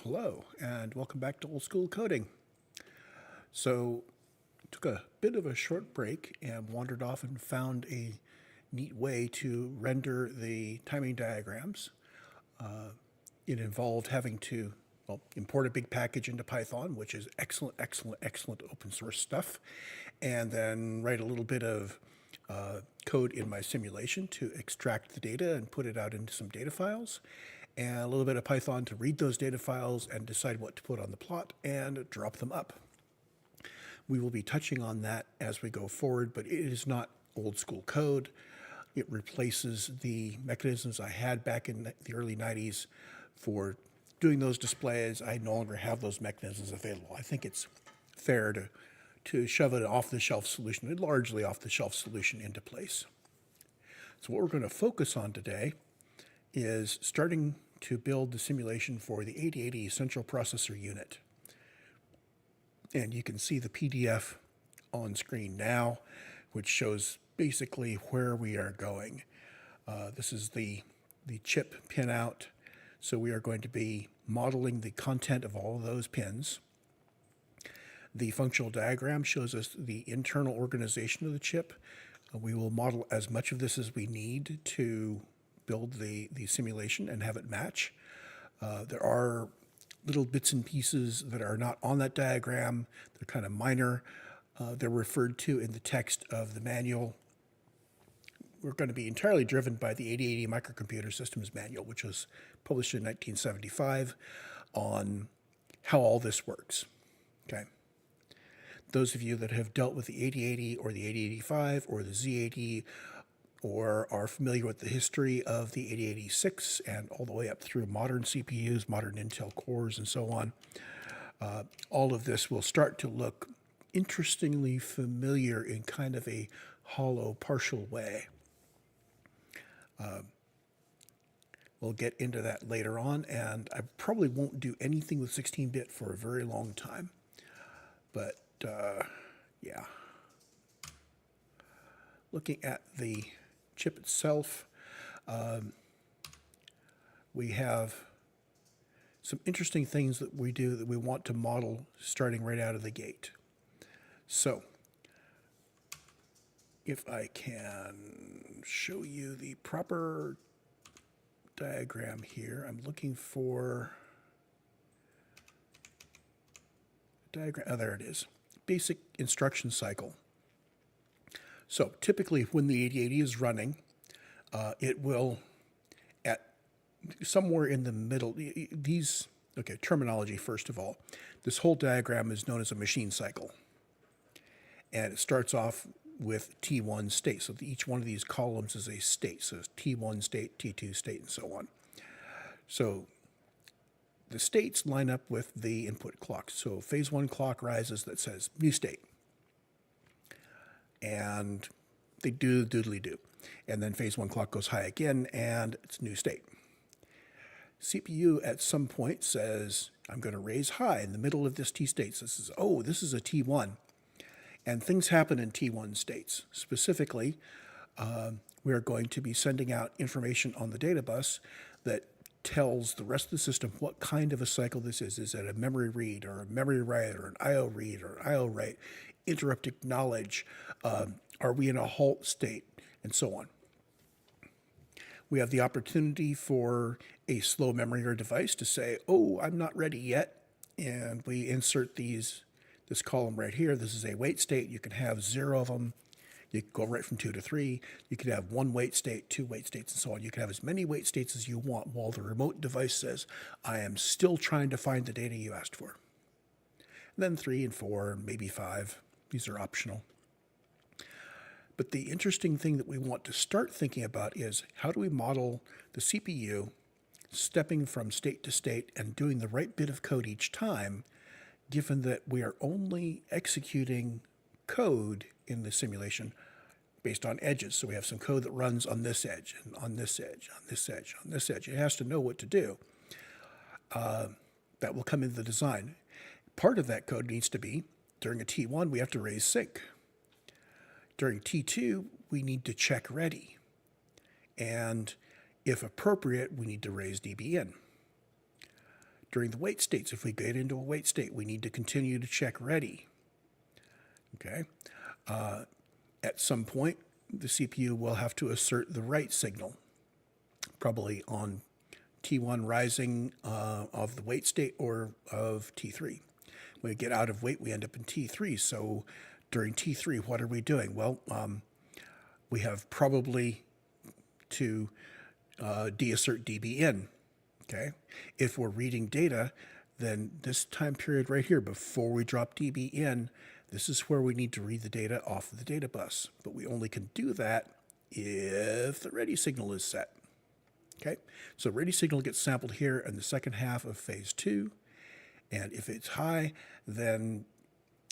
Hello, and welcome back to Old School Coding. So, took a bit of a short break and wandered off and found a neat way to render the timing diagrams. It involved having to import a big package into Python, which is excellent open source stuff, and then write a little bit of code in my simulation to extract the data and put it out into some data files, and a little bit of Python to read those data files and decide what to put on the plot and drop them up. We will be touching on that as we go forward, but it is not old school code. It replaces the mechanisms I had back in the early 90s for doing those displays. I no longer have those mechanisms available. I think it's fair to shove an off-the-shelf solution, a largely off-the-shelf solution, into place. So what we're going to focus on today is starting to build the simulation for the 8080 Central Processor Unit. And you can see the PDF on screen now, which shows basically where we are going. This is the chip pinout. So we are going to be modeling the content of all of those pins. The functional diagram shows us the internal organization of the chip. We will model as much of this as we need to build the simulation and have it match. There are little bits and pieces that are not on that diagram. They're kind of minor. They're referred to in the text of the manual. We're going to be entirely driven by the 8080 Microcomputer Systems Manual, which was published in 1975, on how all this works. Okay. Those of you that have dealt with the 8080 or the 8085 or the Z80 or are familiar with the history of the 8086 and all the way up through modern CPUs, modern Intel cores, and so on, all of this will start to look interestingly familiar in kind of a hollow, partial way. We'll get into that later on, and I probably won't do anything with 16-bit for a very long time. But, yeah. Looking at the chip itself, we have some interesting things that we do that we want to model starting right out of the gate. So, if I can show you the proper diagram here, I'm looking for a diagram. Oh, there it is. Basic instruction cycle. So typically when the 8080 is running, it will, at somewhere in the middle, terminology first of all. This whole diagram is known as a machine cycle. And it starts off with T1 state. So each one of these columns is a state. So it's T1 state, T2 state, and so on. So the states line up with the input clock. So phase 1 clock rises that says new state. And they do the doodly-do. And then phase 1 clock goes high again, and it's new state. CPU at some point says, I'm going to raise high in the middle of this T state. So this is a T1. And things happen in T1 states. Specifically, we are going to be sending out information on the data bus that tells the rest of the system what kind of a cycle this is. Is it a memory read or a memory write or an IO read or an IO write? Interrupt acknowledge. Are we in a halt state? And so on. We have the opportunity for a slow memory or device to say, oh, I'm not ready yet. And we insert this column right here. This is a wait state. You can have 0 of them. You can go right from 2 to 3. You could have 1 wait state, 2 wait states, and so on. You can have as many wait states as you want while the remote device says, I am still trying to find the data you asked for. And then 3 and 4, maybe 5. These are optional. But the interesting thing that we want to start thinking about is how do we model the CPU stepping from state to state and doing the right bit of code each time, given that we are only executing code in the simulation based on edges. So we have some code that runs on this edge, and on this edge, on this edge, on this edge. It has to know what to do. That will come into the design. Part of that code needs to be, during a T1, we have to raise sync. During T2, we need to check ready. And if appropriate, we need to raise DB in. During the wait states, if we get into a wait state, we need to continue to check ready. Okay. At some point, the CPU will have to assert the write signal, probably on T1 rising of the wait state or of T3. When we get out of wait, we end up in T3. So during T3, what are we doing? Well, we have probably to deassert DB in. Okay. If we're reading data, then this time period right here, before we drop DB in, this is where we need to read the data off of the data bus. But we only can do that if the ready signal is set. Okay, so ready signal gets sampled here in the second half of phase 2. And if it's high, then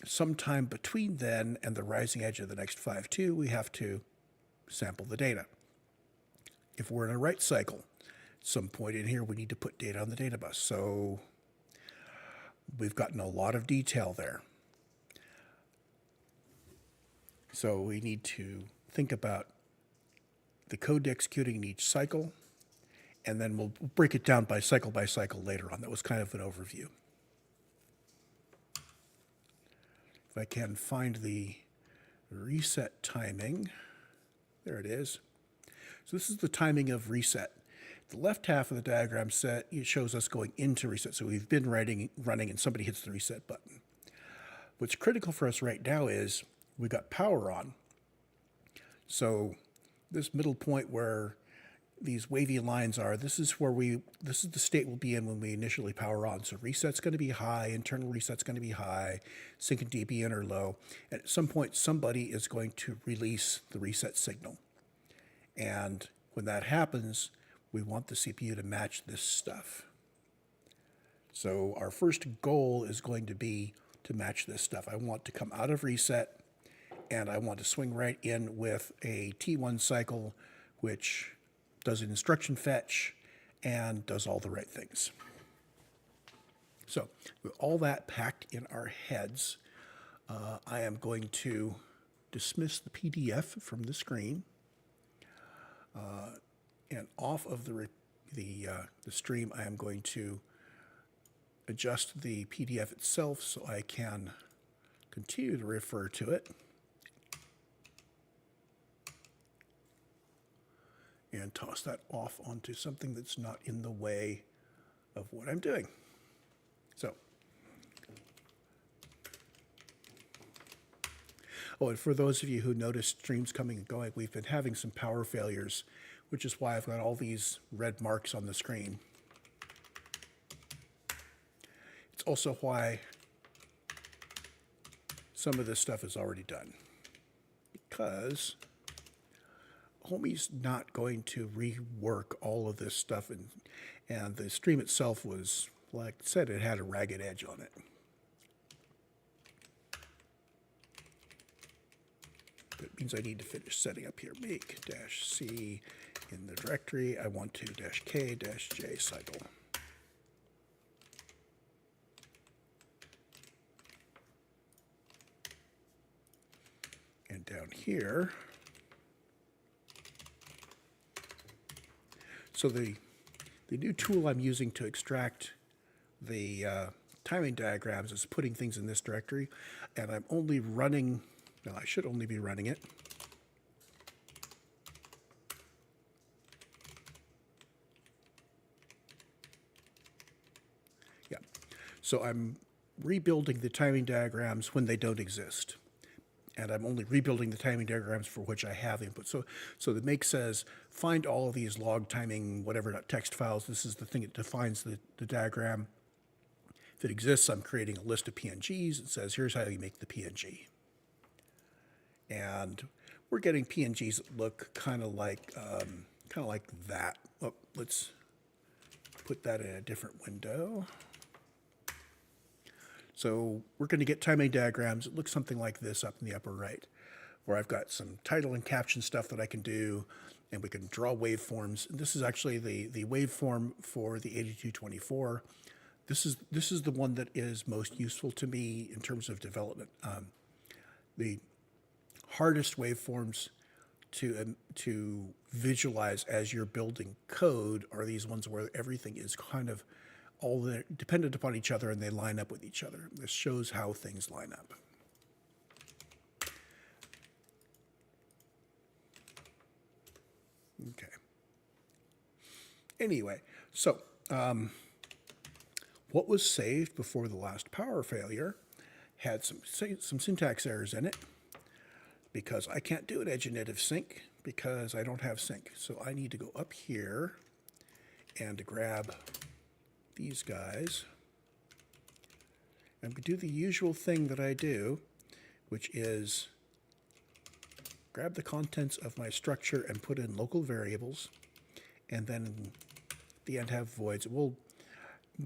sometime between then and the rising edge of the next 5.2, we have to sample the data. If we're in a write cycle, at some point in here, we need to put data on the data bus. So we've gotten a lot of detail there. So we need to think about the code executing in each cycle, and then we'll break it down by cycle later on. That was kind of an overview. If I can find the reset timing, there it is. So this is the timing of reset. The left half of the diagram set, it shows us going into reset. So we've been running and somebody hits the reset button. What's critical for us right now is we got power on. So this middle point where these wavy lines are, this is the state we'll be in when we initially power on. So reset's going to be high, internal reset's going to be high, sync and DB in are low. And at some point, somebody is going to release the reset signal. And when that happens, we want the CPU to match this stuff. So our first goal is going to be to match this stuff. I want to come out of reset, and I want to swing right in with a T1 cycle, which does an instruction fetch and does all the right things. So with all that packed in our heads, I am going to dismiss the PDF from the screen, and off of the stream, I am going to adjust the PDF itself so I can continue to refer to it. And toss that off onto something that's not in the way of what I'm doing. So, oh, and for those of you who noticed streams coming and going, we've been having some power failures, which is why I've got all these red marks on the screen. It's also why some of this stuff is already done, because Homie's not going to rework all of this stuff, and the stream itself was, like I said, it had a ragged edge on it. That means I need to finish setting up here. Make -c in the directory. I want to -k-j cycle. And down here, so the new tool I'm using to extract the timing diagrams is putting things in this directory, and I'm only running, well, I should only be running it. Yeah, so I'm rebuilding the timing diagrams when they don't exist. And I'm only rebuilding the timing diagrams for which I have input. So the make says, find all of these log timing, whatever, text files. This is the thing that defines the diagram. If it exists, I'm creating a list of PNGs. It says, here's how you make the PNG. And we're getting PNGs that look kind of like that. Oh, let's put that in a different window. So we're going to get timing diagrams that look something like this up in the upper right, where I've got some title and caption stuff that I can do, and we can draw waveforms. And this is actually the waveform for the 8224. This is the one that is most useful to me in terms of development. The hardest waveforms to visualize as you're building code are these ones where everything is kind of all they're dependent upon each other and they line up with each other. This shows how things line up. Okay. Anyway, so what was saved before the last power failure had some syntax errors in it because I can't do an edge native sync because I don't have sync. So I need to go up here and grab these guys. I'm going to do the usual thing that I do, which is grab the contents of my structure and put in local variables, and then at the end have voids.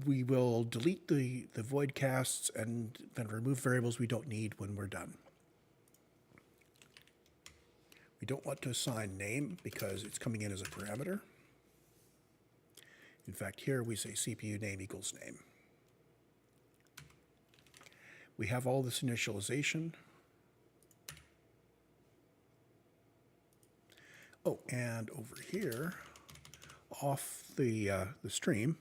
We will delete the void casts and then remove variables we don't need when we're done. We don't want to assign name because it's coming in as a parameter. In fact, here we say CPU name equals name. We have all this initialization. Oh, and over here, off the stream,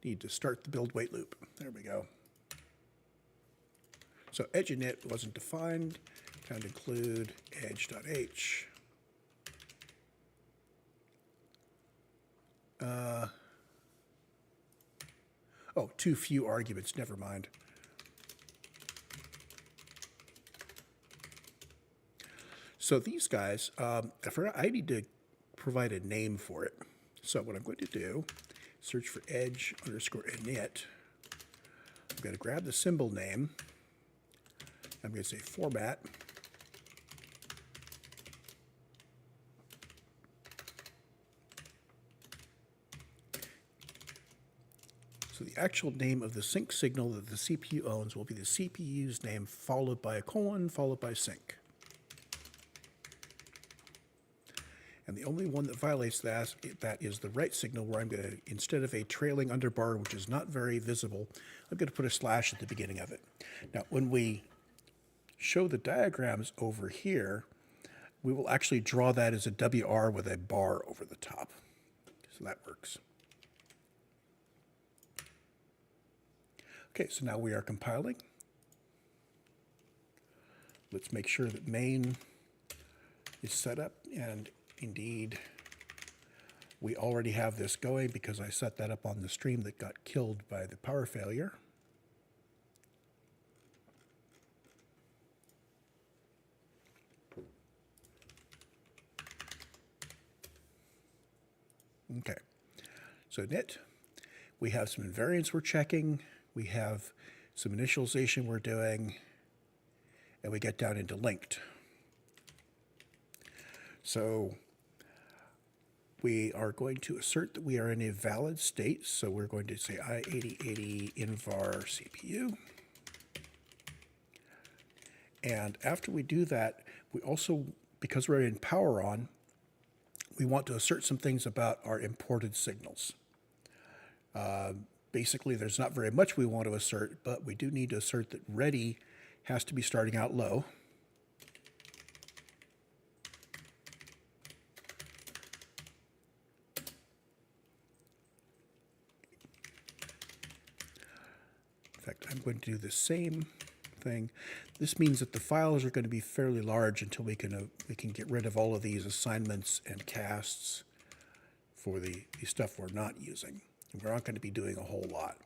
need to start the build wait loop. There we go. So edge init wasn't defined. Time to include edge.h. Oh, too few arguments. Never mind. So these guys, I need to provide a name for it. So what I'm going to do, search for edge_init. I'm going to grab the symbol name. I'm going to say format. So the actual name of the sync signal that the CPU owns will be the CPU's name followed by a colon followed by sync. And the only one that violates that is the write signal, where I'm going to, instead of a trailing underbar, which is not very visible, I'm going to put a slash at the beginning of it. Now, when we show the diagrams over here, we will actually draw that as a WR with a bar over the top. So that works. Okay, so now we are compiling. Let's make sure that main is set up, and indeed we already have this going because I set that up on the stream that got killed by the power failure. Okay, so init, we have some invariants we're checking, we have some initialization we're doing, and we get down into linked. So we are going to assert that we are in a valid state, so we're going to say i8080 invar CPU. And after we do that, we also, because we're in power on, we want to assert some things about our imported signals. Basically, there's not very much we want to assert, but we do need to assert that ready has to be starting out low. In fact, I'm going to do the same thing. This means that the files are going to be fairly large until we can get rid of all of these assignments and casts for the stuff we're not using. And we're not going to be doing a whole lot.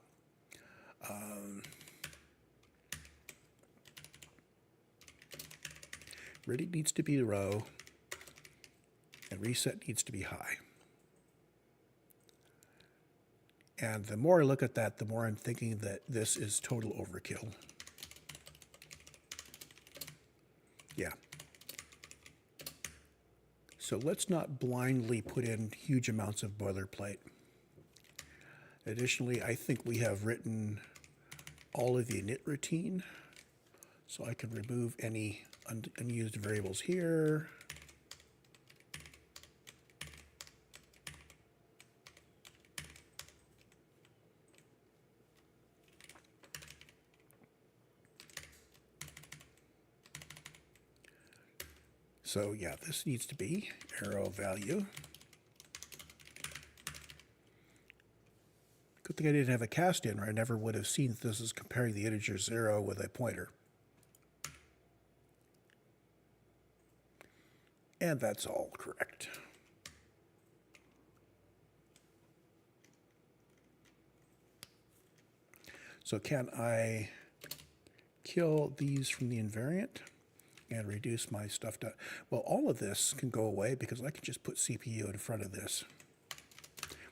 Ready needs to be low, and reset needs to be high. And the more I look at that, the more I'm thinking that this is total overkill. Yeah. So let's not blindly put in huge amounts of boilerplate. Additionally, I think we have written all of the init routine, so I can remove any unused variables here. So yeah, this needs to be arrow value. Good thing I didn't have a cast in, or I never would have seen that this is comparing the integer 0 with a pointer. And that's all correct. So can I kill these from the invariant and reduce my stuff down? Well, all of this can go away because I can just put CPU in front of this.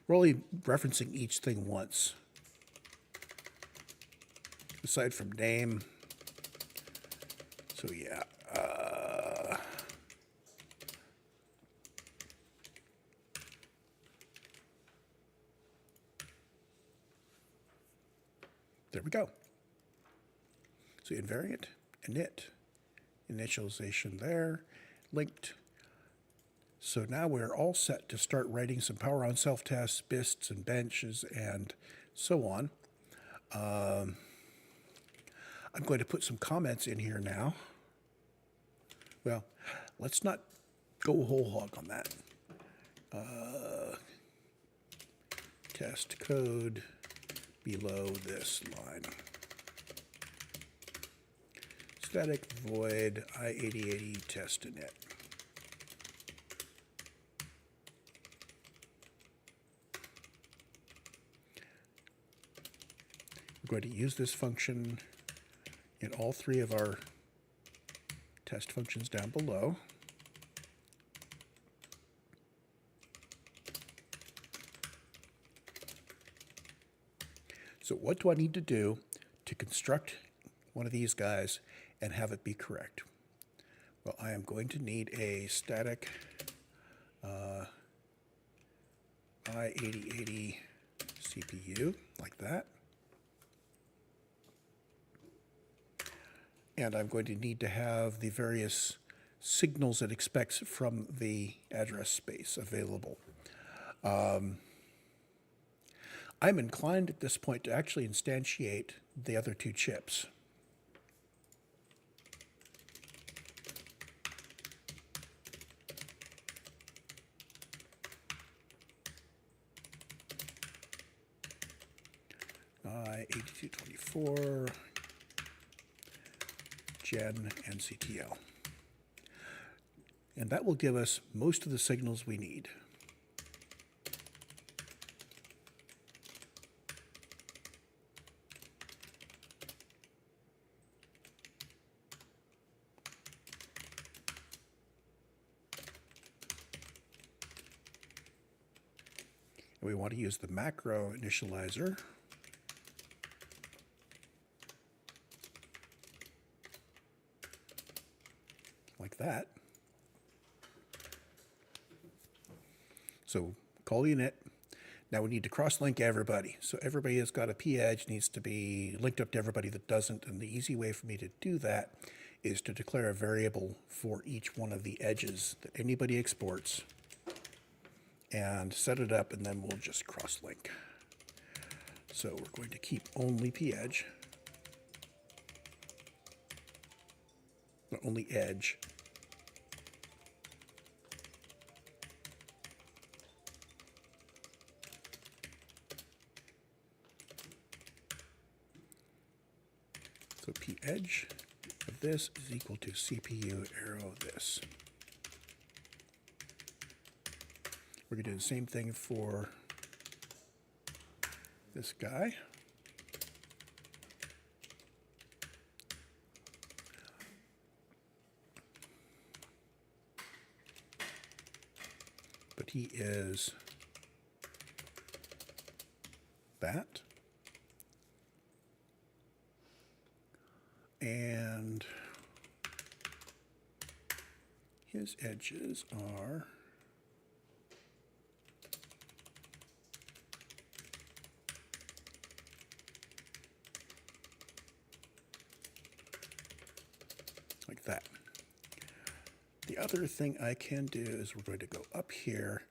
We're only referencing each thing once. Aside from name. So yeah. There we go. So invariant, init, initialization there, linked. So now we're all set to start writing some power on self-tests, BISTs, and benches, and so on. I'm going to put some comments in here now. Well, let's not go whole hog on that. Test code below this line. Static void i8080 test init. We're going to use this function in all three of our test functions down below. So what do I need to do to construct one of these guys and have it be correct? Well, I am going to need a static i8080 CPU, like that. And I'm going to need to have the various signals it expects from the address space available. I'm inclined at this point to actually instantiate the other two chips. I8224, Gen, and CTL. And that will give us most of the signals we need. And we want to use the macro initializer. Like that. So call unit. Now we need to cross-link everybody. So everybody that's got a p-edge needs to be linked up to everybody that doesn't. And the easy way for me to do that is to declare a variable for each one of the edges that anybody exports and set it up, and then we'll just cross-link. So we're going to keep only p-edge, only edge. So p-edge of this is equal to CPU arrow this. We're going to do the same thing for this guy. But he is that. And his edges are like that. The other thing I can do is we're going to go up here,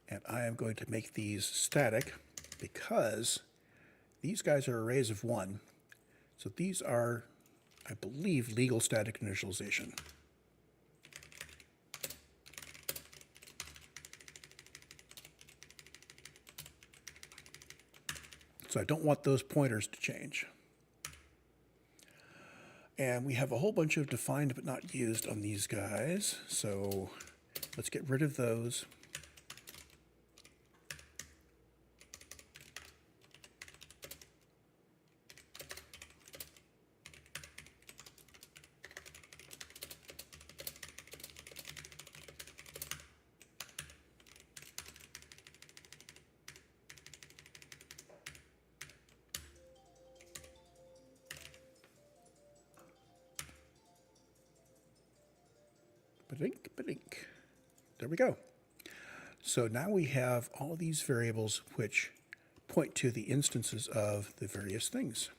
and I am going to make these static because these guys are arrays of 1. So these are, I believe, legal static initialization. So I don't want those pointers to change. And we have a whole bunch of defined but not used on these guys. So let's get rid of those. Ba-dink, ba-dink. There we go. So now we have all these variables which point to the instances of the various things.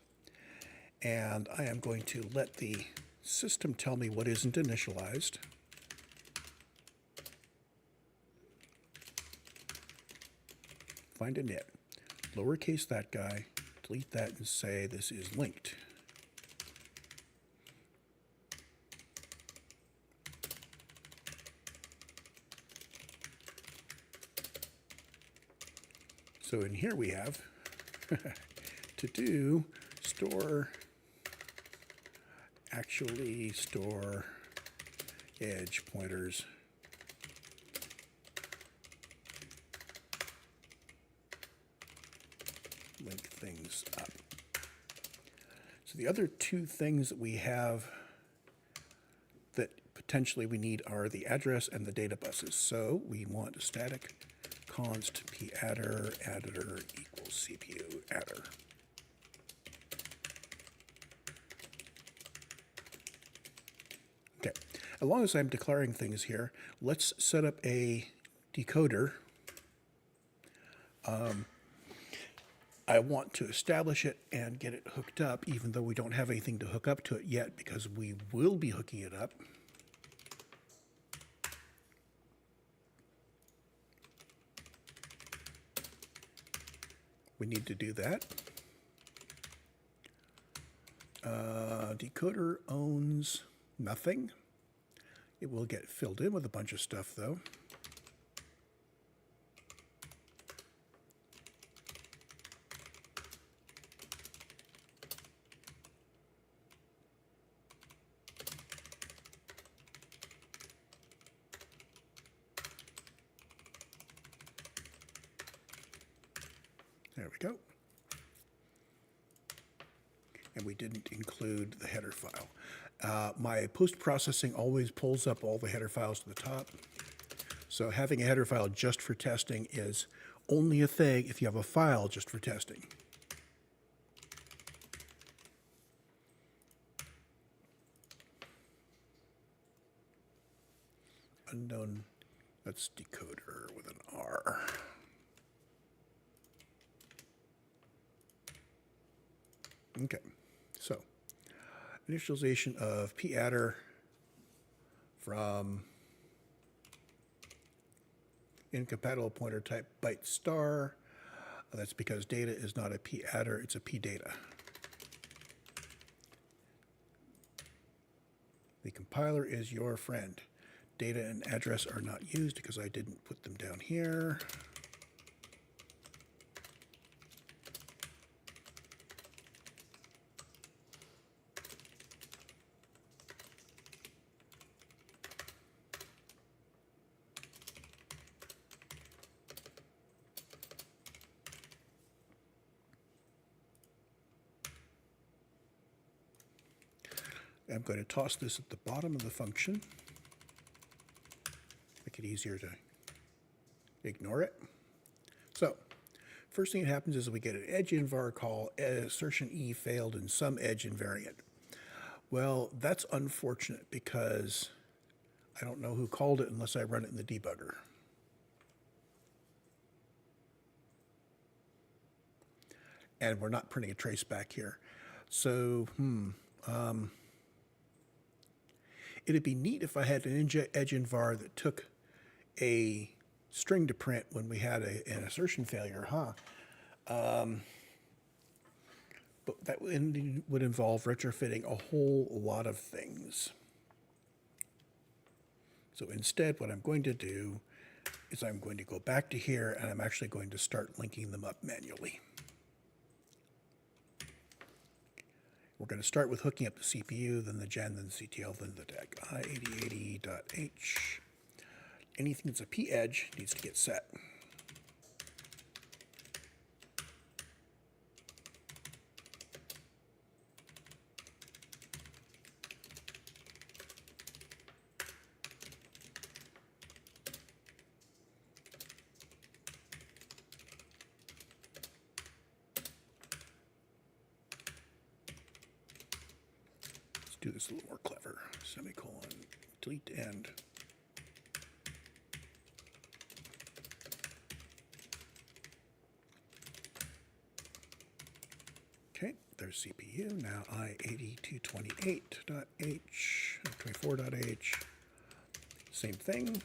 And I am going to let the system tell me what isn't initialized. Find a init. Lowercase that guy, delete that and say this is linked. So in here we have to do store, actually store edge pointers. Link things up. So the other two things that we have that potentially we need are the address and the data buses. So we want a static const p-adder adder equals CPU adder. Okay, as long as I'm declaring things here, let's set up a decoder. I want to establish it and get it hooked up, even though we don't have anything to hook up to it yet, because we will be hooking it up. We need to do that. Decoder owns nothing. It will get filled in with a bunch of stuff, though. There we go. And we didn't include the header file. My post-processing always pulls up all the header files to the top. So having a header file just for testing is only a thing if you have a file just for testing. Unknown, that's decoder with an R. Okay, so initialization of p-adder from incompatible pointer type byte star. That's because data is not a p-adder, it's a p-data. The compiler is your friend. Data and address are not used because I didn't put them down here. I'm going to toss this at the bottom of the function. Make it easier to ignore it. So, first thing that happens is we get an edge invar call, assertion E failed in some edge invariant. Well, that's unfortunate because I don't know who called it unless I run it in the debugger. And we're not printing a trace back here. So, it'd be neat if I had an edge invar that took a string to print when we had an assertion failure, huh? But that would involve retrofitting a whole lot of things. So instead, what I'm going to do is I'm going to go back to here, and I'm actually going to start linking them up manually. We're going to start with hooking up the CPU, then the gen, then the CTL, then the DAC. i8080.h. Anything that's a P edge needs to get set. Do this a little more clever. Semicolon, delete end. Okay, there's CPU. Now i8228.h, 24.h. Same thing.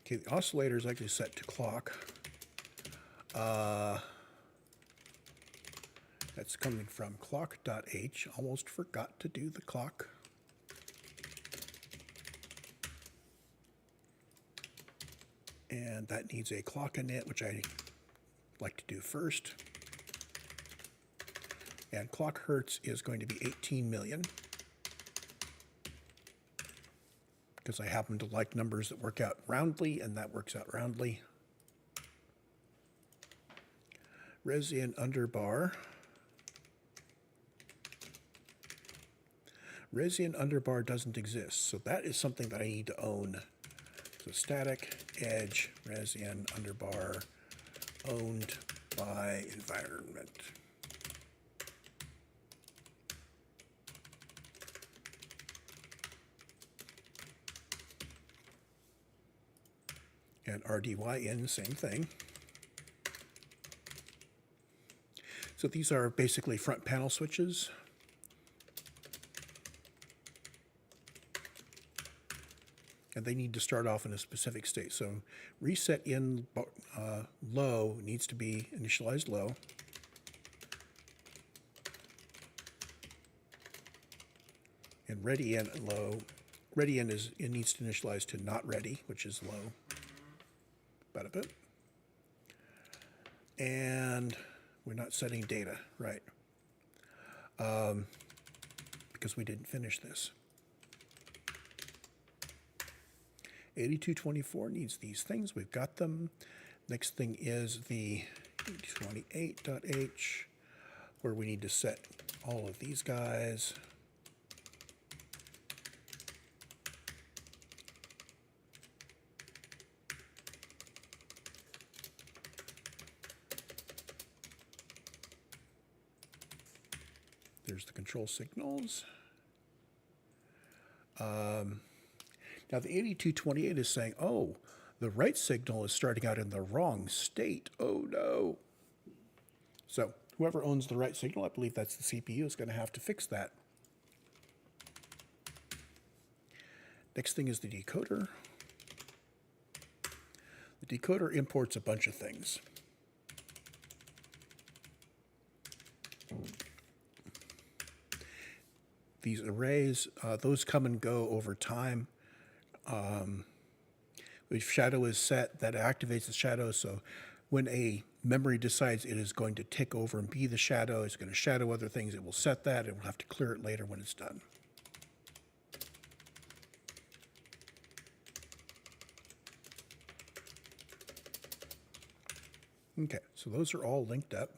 Okay, the oscillator is actually set to clock. That's coming from clock.h. Almost forgot to do the clock. And that needs a clock init, which I like to do first. And clock hertz is going to be 18 million. Because I happen to like numbers that work out roundly, and that works out roundly. Res in underbar. Res in underbar doesn't exist, so that is something that I need to own. So static edge res in underbar owned by environment. And RDYN, same thing. So these are basically front panel switches. And they need to start off in a specific state. So reset in low needs to be initialized low. And ready in low. Ready in is, it needs to initialize to not ready, which is low. About a bit. And we're not setting data, right? Because we didn't finish this. 8224 needs these things. We've got them. Next thing is the 28.h, where we need to set all of these guys. There's the control signals. Now the 8228 is saying, oh, the right signal is starting out in the wrong state. Oh no. So whoever owns the right signal, I believe that's the CPU, is going to have to fix that. Next thing is the decoder. The decoder imports a bunch of things. These arrays, those come and go over time. If shadow is set, that activates the shadow. So when a memory decides it is going to tick over and be the shadow, it's going to shadow other things, it will set that. It will have to clear it later when it's done. Okay, so those are all linked up.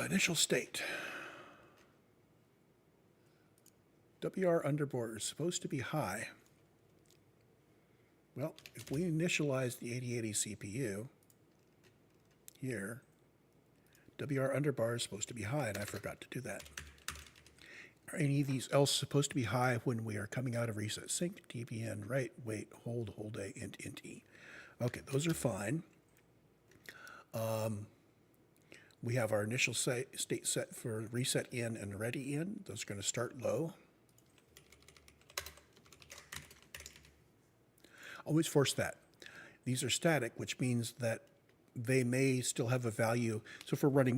Initial state. WR underboard is supposed to be high. Well, if we initialize the 8080 CPU here, WR underbar is supposed to be high, and I forgot to do that. Are any of these else supposed to be high when we are coming out of reset sync? dbn, right, wait, hold a, int e. Okay, those are fine. We have our initial state set for reset in and ready in. Those are going to start low. Always force that. These are static, which means that they may still have a value. So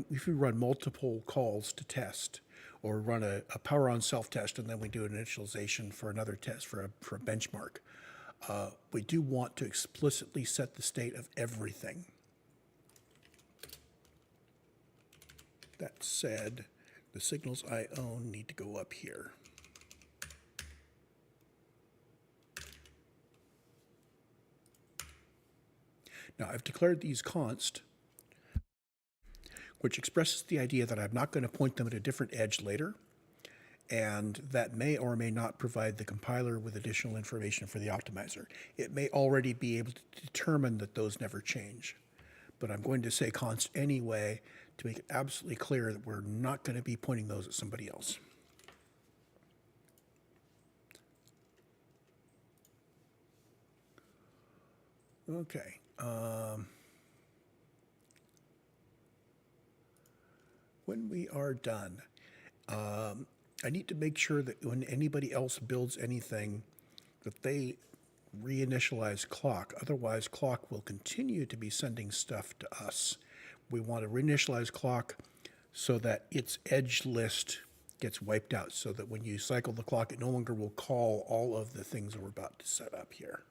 if we run multiple calls to test, or run a power on self test, and then we do an initialization for another test for a benchmark, we do want to explicitly set the state of everything. That said, the signals I own need to go up here. Now I've declared these const, which expresses the idea that I'm not going to point them at a different edge later, and that may or may not provide the compiler with additional information for the optimizer. It may already be able to determine that those never change, but I'm going to say const anyway to make it absolutely clear that we're not going to be pointing those at somebody else. Okay. When we are done, I need to make sure that when anybody else builds anything, that they reinitialize clock. Otherwise, clock will continue to be sending stuff to us. We want to reinitialize clock so that its edge list gets wiped out, so that when you cycle the clock, it no longer will call all of the things that we're about to set up here.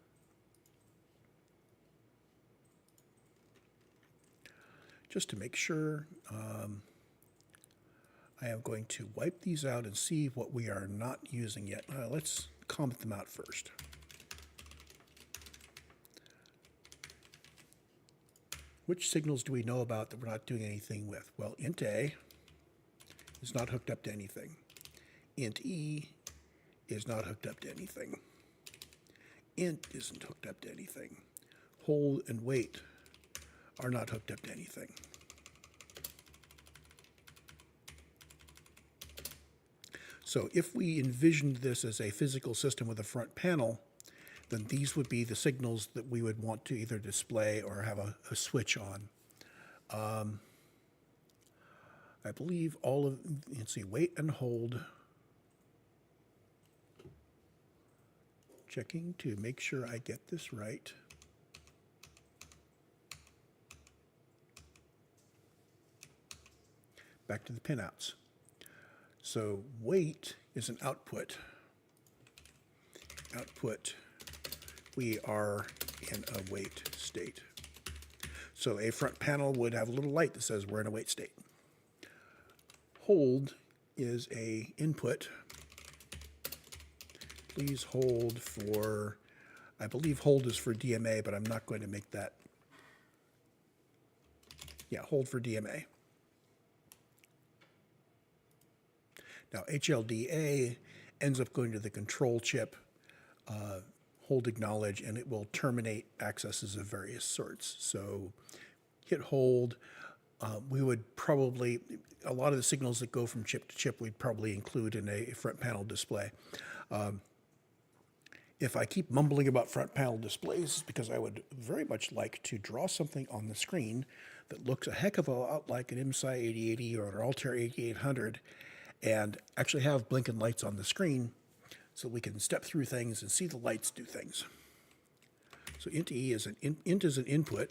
Just to make sure, I am going to wipe these out and see what we are not using yet. Let's comment them out first. Which signals do we know about that we're not doing anything with? Well, int A is not hooked up to anything. Int E is not hooked up to anything. Int isn't hooked up to anything. Hold and wait are not hooked up to anything. So if we envisioned this as a physical system with a front panel, then these would be the signals that we would want to either display or have a switch on. I believe all of, let's see, wait and hold. Checking to make sure I get this right. Back to the pinouts. So wait is an output. Output, we are in a wait state. So a front panel would have a little light that says we're in a wait state. Hold is a input. Please hold for, I believe hold is for DMA, but I'm not going to make that. Yeah, hold for DMA. Now, HLDA ends up going to the control chip, hold acknowledge, and it will terminate accesses of various sorts. So hit hold. We would probably, a lot of the signals that go from chip to chip, we'd probably include in a front panel display. If I keep mumbling about front panel displays, it's because I would very much like to draw something on the screen that looks a heck of a lot like an MSI 8080 or an Altair 8800, and actually have blinking lights on the screen so we can step through things and see the lights do things. So int E is int is an input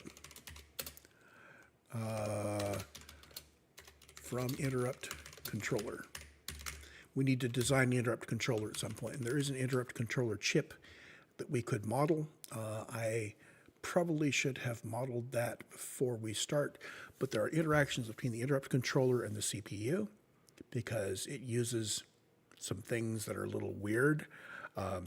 from interrupt controller. We need to design the interrupt controller at some point, and there is an interrupt controller chip that we could model. I probably should have modeled that before we start, but there are interactions between the interrupt controller and the CPU, because it uses some things that are a little weird. The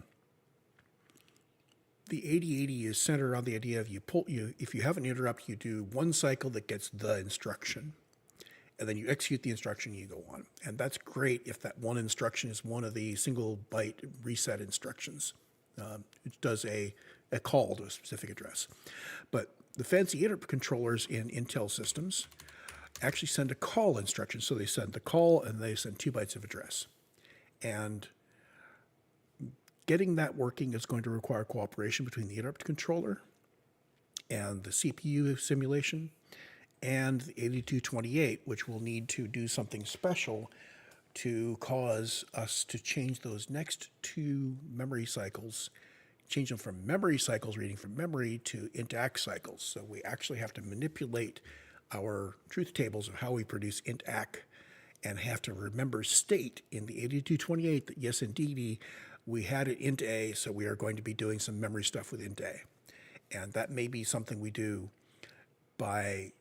8080 is centered on the idea of if you have an interrupt, you do one cycle that gets the instruction, and then you execute the instruction, you go on. And that's great if that one instruction is one of the single byte reset instructions. It does a call to a specific address. But the fancy interrupt controllers in Intel systems actually send a call instruction. So they send the call and they send 2 bytes of address. And getting that working is going to require cooperation between the interrupt controller and the CPU simulation and the 8228, which will need to do something special to cause us to change those next 2 memory cycles change them from memory cycles, reading from memory, to int-act cycles. So we actually have to manipulate our truth tables of how we produce int-act and have to remember state in the 8228 that yes, indeed, we had it int A, so we are going to be doing some memory stuff with int A. And that may be something we do by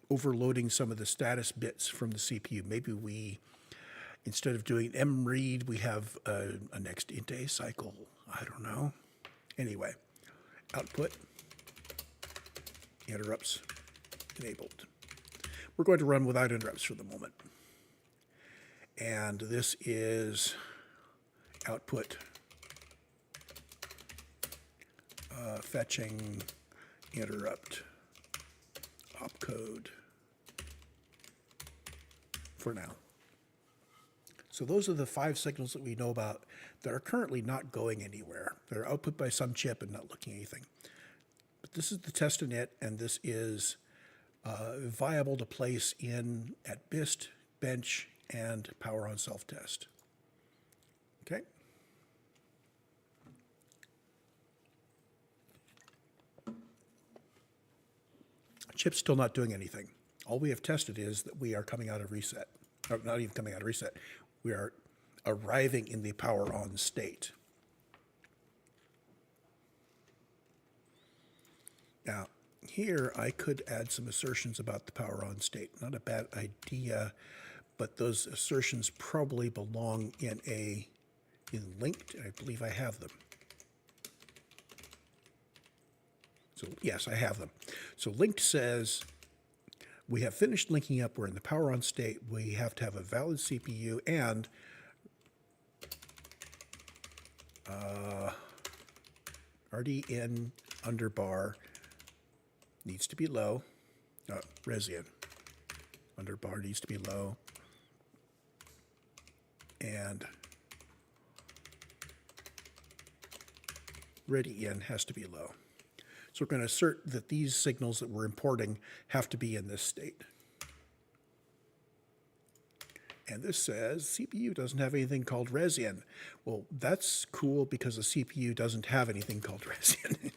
overloading some of the status bits from the CPU. Maybe we, instead of doing mread, we have a next int A cycle. I don't know. Anyway, output, interrupts enabled. We're going to run without interrupts for the moment. And this is output fetching interrupt opcode for now. So those are the 5 signals that we know about that are currently not going anywhere. They're output by some chip and not looking at anything. But this is the test init, and this is viable to place in at BIST, bench, and power on self-test. Okay. Chip's still not doing anything. All we have tested is that we are coming out of reset. Or not even coming out of reset. We are arriving in the power on state. Now, here I could add some assertions about the power on state. Not a bad idea, but those assertions probably belong in linked. I believe I have them. So yes, I have them. So linked says we have finished linking up. We're in the power on state. We have to have a valid CPU and RDN underbar needs to be low. Resian underbar needs to be low. And ready in has to be low. So we're going to assert that these signals that we're importing have to be in this state. And this says CPU doesn't have anything called resin. Well, that's cool because the CPU doesn't have anything called resin.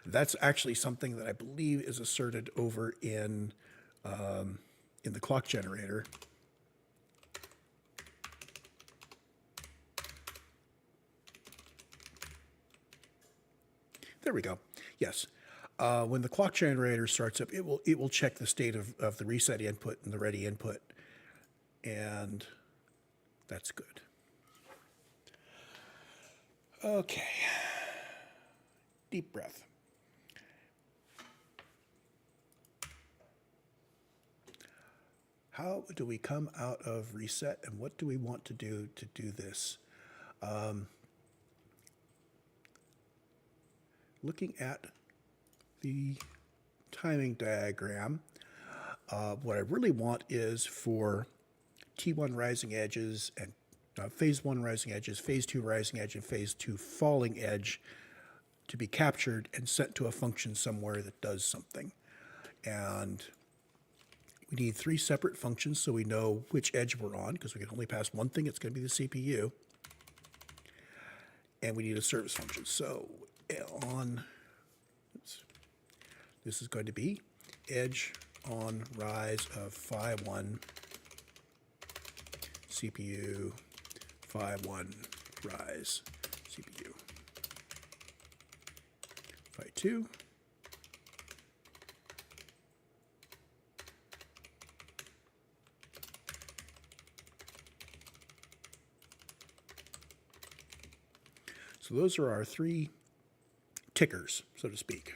That's actually something that I believe is asserted over in the clock generator. There we go. Yes. When the clock generator starts up, it will check the state of the reset input and the ready input, and that's good. Okay. Deep breath. How do we come out of reset, and what do we want to do this? Looking at the timing diagram, what I really want is for T1 rising edges and phase 1 rising edges, phase 2 rising edge, and phase 2 falling edge to be captured and sent to a function somewhere that does something. And we need 3 separate functions so we know which edge we're on, because we can only pass one thing. It's going to be the CPU. And we need a service function. So this is going to be edge on rise of phi 1 CPU, phi 1 rise CPU, phi 2 So those are our 3 tickers, so to speak.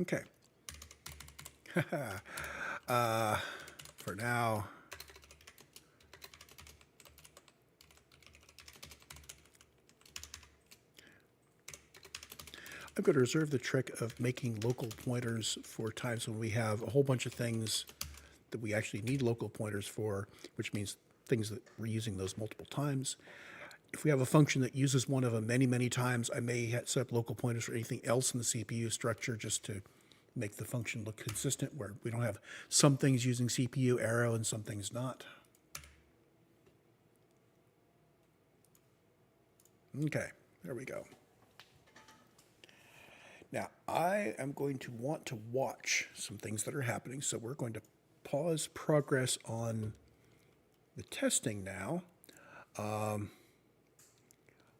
Okay. For now, I'm going to reserve the trick of making local pointers for times when we have a whole bunch of things that we actually need local pointers for, which means things that we're using those multiple times. If we have a function that uses one of them many, many times, I may set up local pointers for anything else in the CPU structure just to make the function look consistent, where we don't have some things using CPU arrow and some things not. Okay, there we go. Now, I am going to want to watch some things that are happening, so we're going to pause progress on the testing now.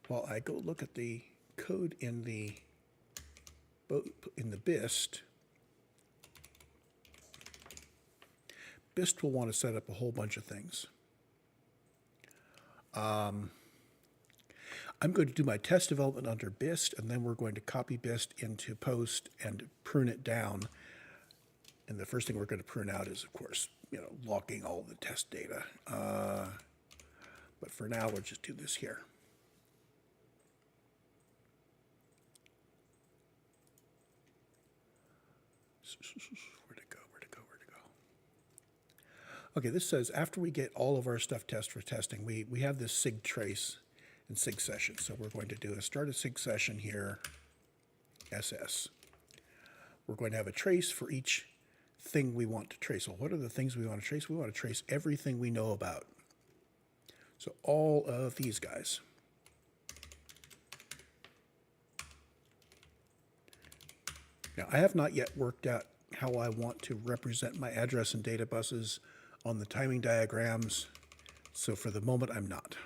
While I go look at the code in the BIST. BIST will want to set up a whole bunch of things. I'm going to do my test development under BIST, and then we're going to copy BIST into Post and prune it down. And the first thing we're going to prune out is, of course, logging all the test data. But for now, we'll just do this here. Where'd it go? Okay, this says after we get all of our stuff tested for testing, we have this sig trace and sig session. So we're going to do a start a sig session here, SS. We're going to have a trace for each thing we want to trace. Well, what are the things we want to trace? We want to trace everything we know about. So all of these guys. Now, I have not yet worked out how I want to represent my address and data buses on the timing diagrams, so for the moment I'm not.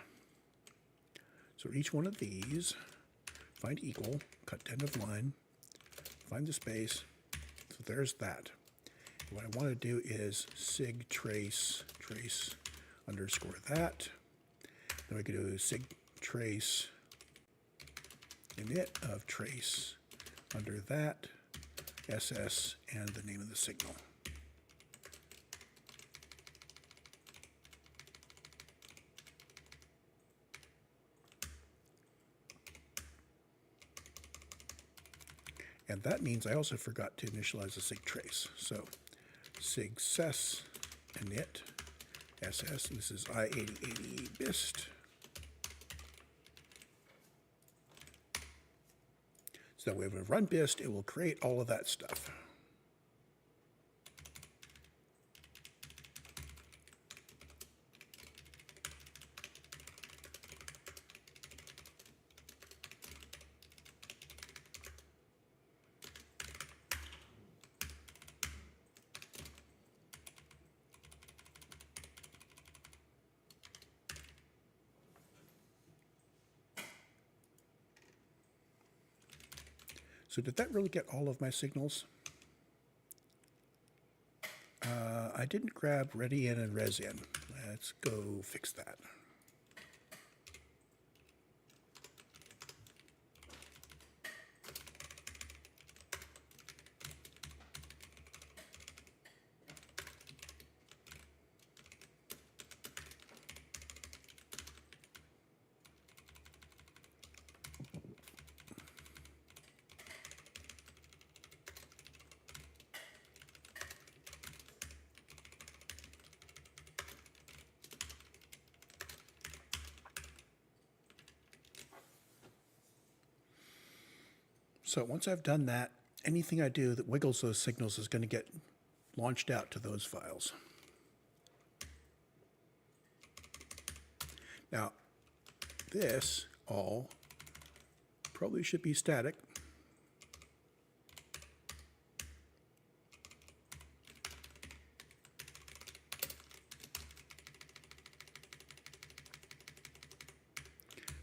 So each one of these, find equal, cut end of line, find the space, so there's that. What I want to do is sig trace underscore that. Then we can do sig trace init of trace under that, SS, and the name of the signal. And that means I also forgot to initialize a sig trace. So sig ses init SS, this is I8080 BIST. So that way when we run BIST, it will create all of that stuff. So did that really get all of my signals? I didn't grab ready in and res in. Let's go fix that. So once I've done that, anything I do that wiggles those signals is going to get launched out to those files. Now, this all probably should be static.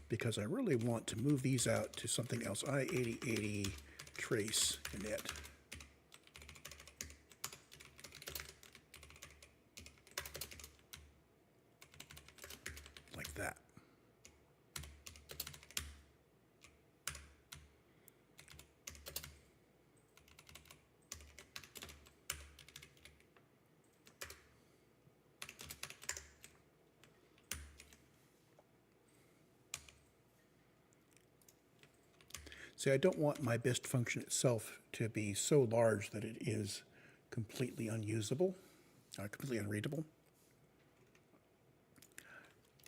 Because I really want to move these out to something else. I8080 trace init. Like that. See, I don't want my BIST function itself to be so large that it is completely unusable, completely unreadable.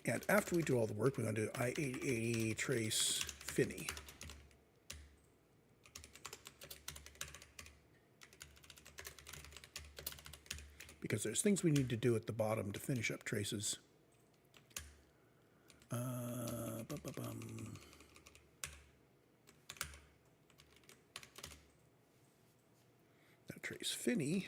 And after we do all the work, we're going to do I-8080 trace Finney. Because there's things we need to do at the bottom to finish up traces. Now trace Finney.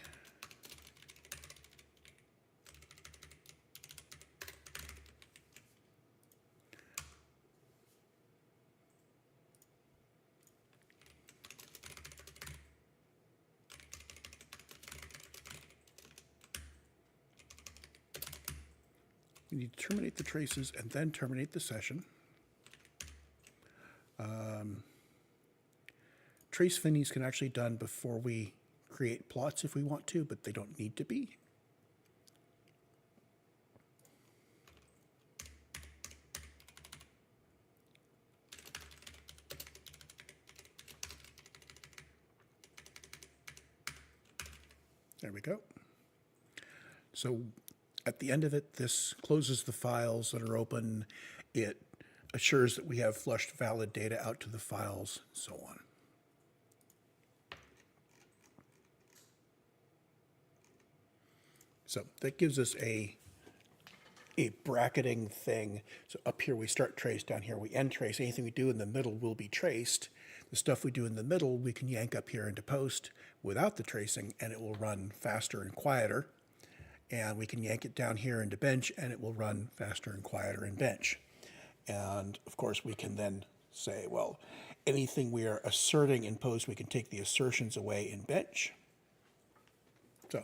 You need to terminate the traces and then terminate the session. Trace Finneys can actually be done before we create plots if we want to, but they don't need to be. There we go. So at the end of it, this closes the files that are open. It assures that we have flushed valid data out to the files, and so on. So that gives us a bracketing thing. So up here we start trace, down here we end trace. Anything we do in the middle will be traced. The stuff we do in the middle we can yank up here into post without the tracing, and it will run faster and quieter. And we can yank it down here into bench, and it will run faster and quieter in bench. And of course we can then say, well, anything we are asserting in post, we can take the assertions away in bench. So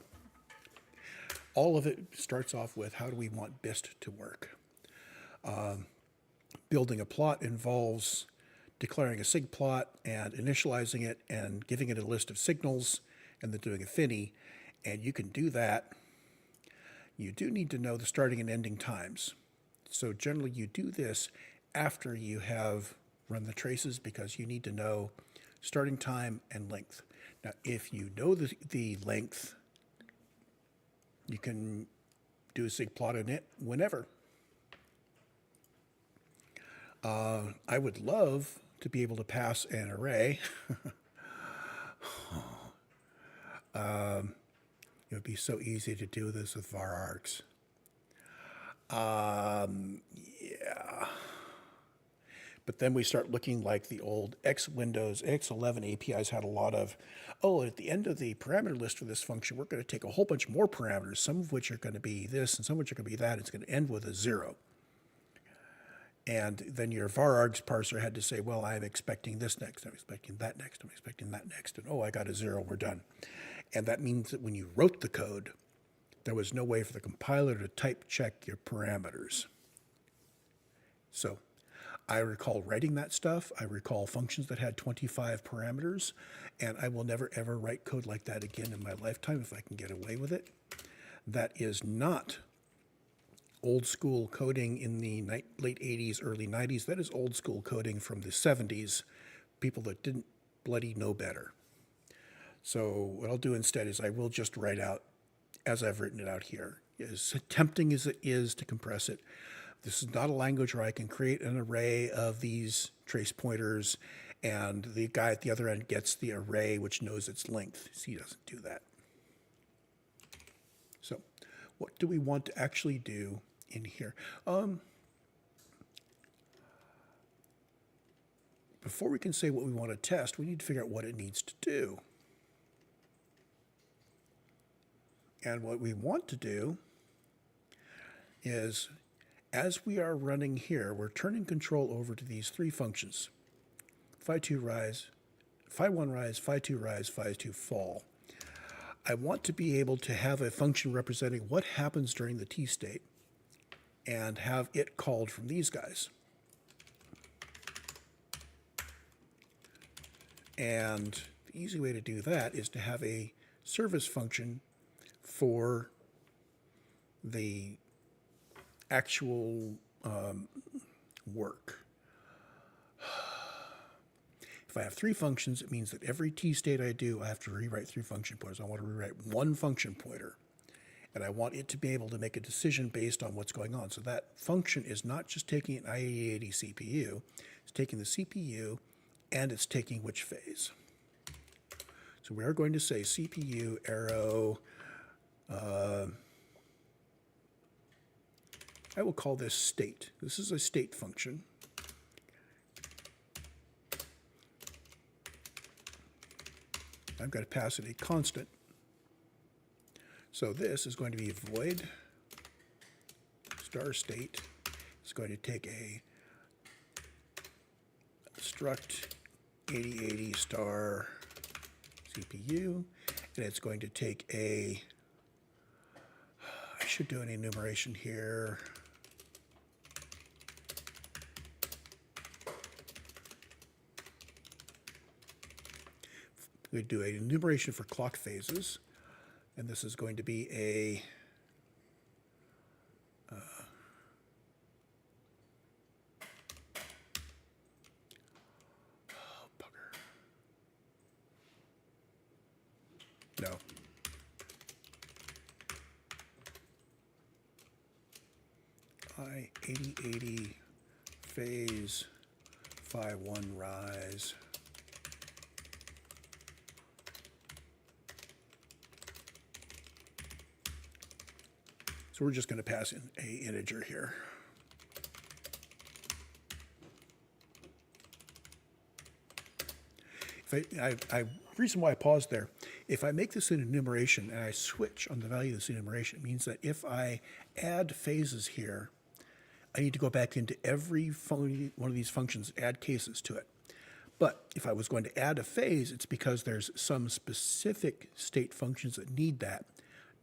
all of it starts off with how do we want BIST to work. Building a plot involves declaring a sig plot and initializing it and giving it a list of signals and then doing a Finney. And you can do that. You do need to know the starting and ending times. So generally you do this after you have run the traces because you need to know starting time and length. Now, if you know the length, you can do a sig plot in it whenever. I would love to be able to pass an array. It would be so easy to do this with var args. Yeah. But then we start looking like the old Windows X11 APIs had a lot of, oh, at the end of the parameter list for this function, we're going to take a whole bunch more parameters, some of which are going to be this and some of which are going to be that. It's going to end with a 0. And then your var args parser had to say, well, I'm expecting this next, I'm expecting that next, I'm expecting that next, and oh, I got a 0, we're done. And that means that when you wrote the code, there was no way for the compiler to type check your parameters. So I recall writing that stuff. I recall functions that had 25 parameters, and I will never, ever write code like that again in my lifetime if I can get away with it. That is not old school coding in the late 80s, early 90s. That is old school coding from the 70s, people that didn't bloody know better. So what I'll do instead is I will just write out as I've written it out here. As tempting as it is to compress it, this is not a language where I can create an array of these trace pointers and the guy at the other end gets the array which knows its length. See, he doesn't do that. So what do we want to actually do in here? Before we can say what we want to test, we need to figure out what it needs to do. And what we want to do is, as we are running here, we're turning control over to these three functions. Phi2 rise, Phi1 rise, Phi2 rise, Phi2 fall. I want to be able to have a function representing what happens during the T state and have it called from these guys. And the easy way to do that is to have a service function for the actual work. If I have 3 functions, it means that every t state I do, I have to rewrite 3 function pointers. I want to rewrite 1 function pointer, and I want it to be able to make a decision based on what's going on. So that function is not just taking an i8080 CPU, it's taking the CPU, and it's taking which phase. So we are going to say CPU arrow, I will call this state. This is a state function. I've got to pass it a constant. So this is going to be void star state. It's going to take a struct 8080 star CPU, and it's going to take a, I should do an enumeration here. We do an enumeration for clock phases, and this is going to be a oh, bugger. No. I8080 phase phi 1 rise. So we're just going to pass in a integer here. Reason why I paused there, if I make this an enumeration and I switch on the value of this enumeration, it means that if I add phases here, I need to go back into every one of these functions, add cases to it. But if I was going to add a phase, it's because there's some specific state functions that need that.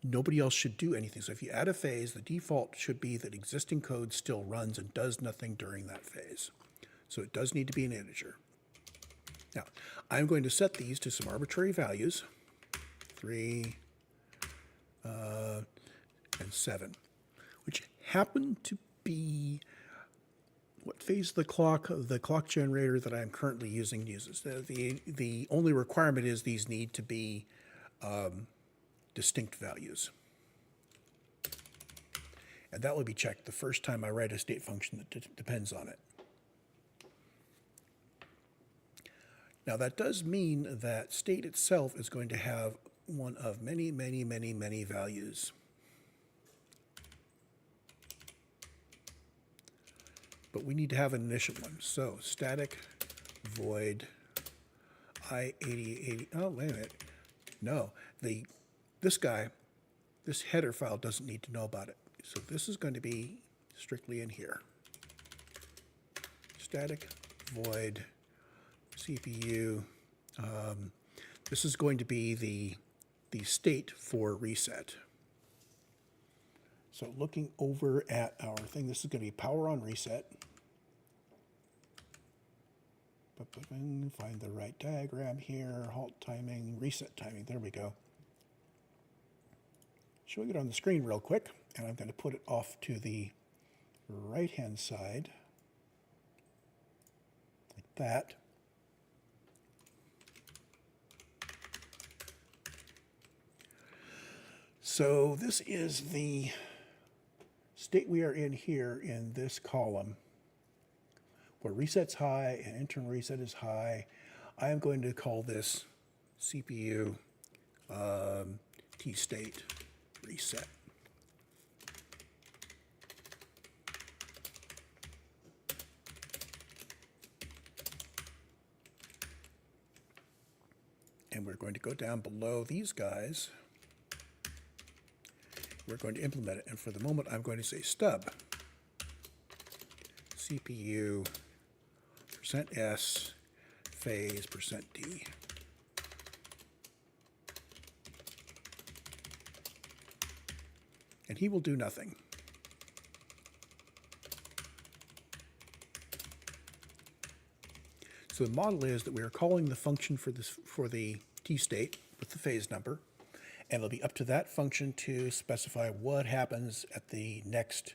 Nobody else should do anything. So if you add a phase, the default should be that existing code still runs and does nothing during that phase. So it does need to be an integer. Now, I'm going to set these to some arbitrary values, 3 and 7, which happen to be what phase of the clock generator that I'm currently using uses. The only requirement is these need to be distinct values. And that will be checked the first time I write a state function that depends on it. Now that does mean that state itself is going to have one of many, many, many, many values. But we need to have an initial one. So static void I8080. Oh, wait a minute. No, this guy, this header file doesn't need to know about it. So this is going to be strictly in here. Static void CPU. This is going to be the state for reset. So looking over at our thing, this is going to be power on reset. Find the right diagram here, halt timing, reset timing, there we go. Showing it on the screen real quick, and I'm going to put it off to the right-hand side, like that. So this is the state we are in here in this column, where reset's high and internal reset is high. I am going to call this CPU T-state reset. And we're going to go down below these guys. We're going to implement it. And for the moment, I'm going to say stub CPU %s phase %d. And he will do nothing. So the model is that we are calling the function for the t-state with the phase number, and it'll be up to that function to specify what happens at the next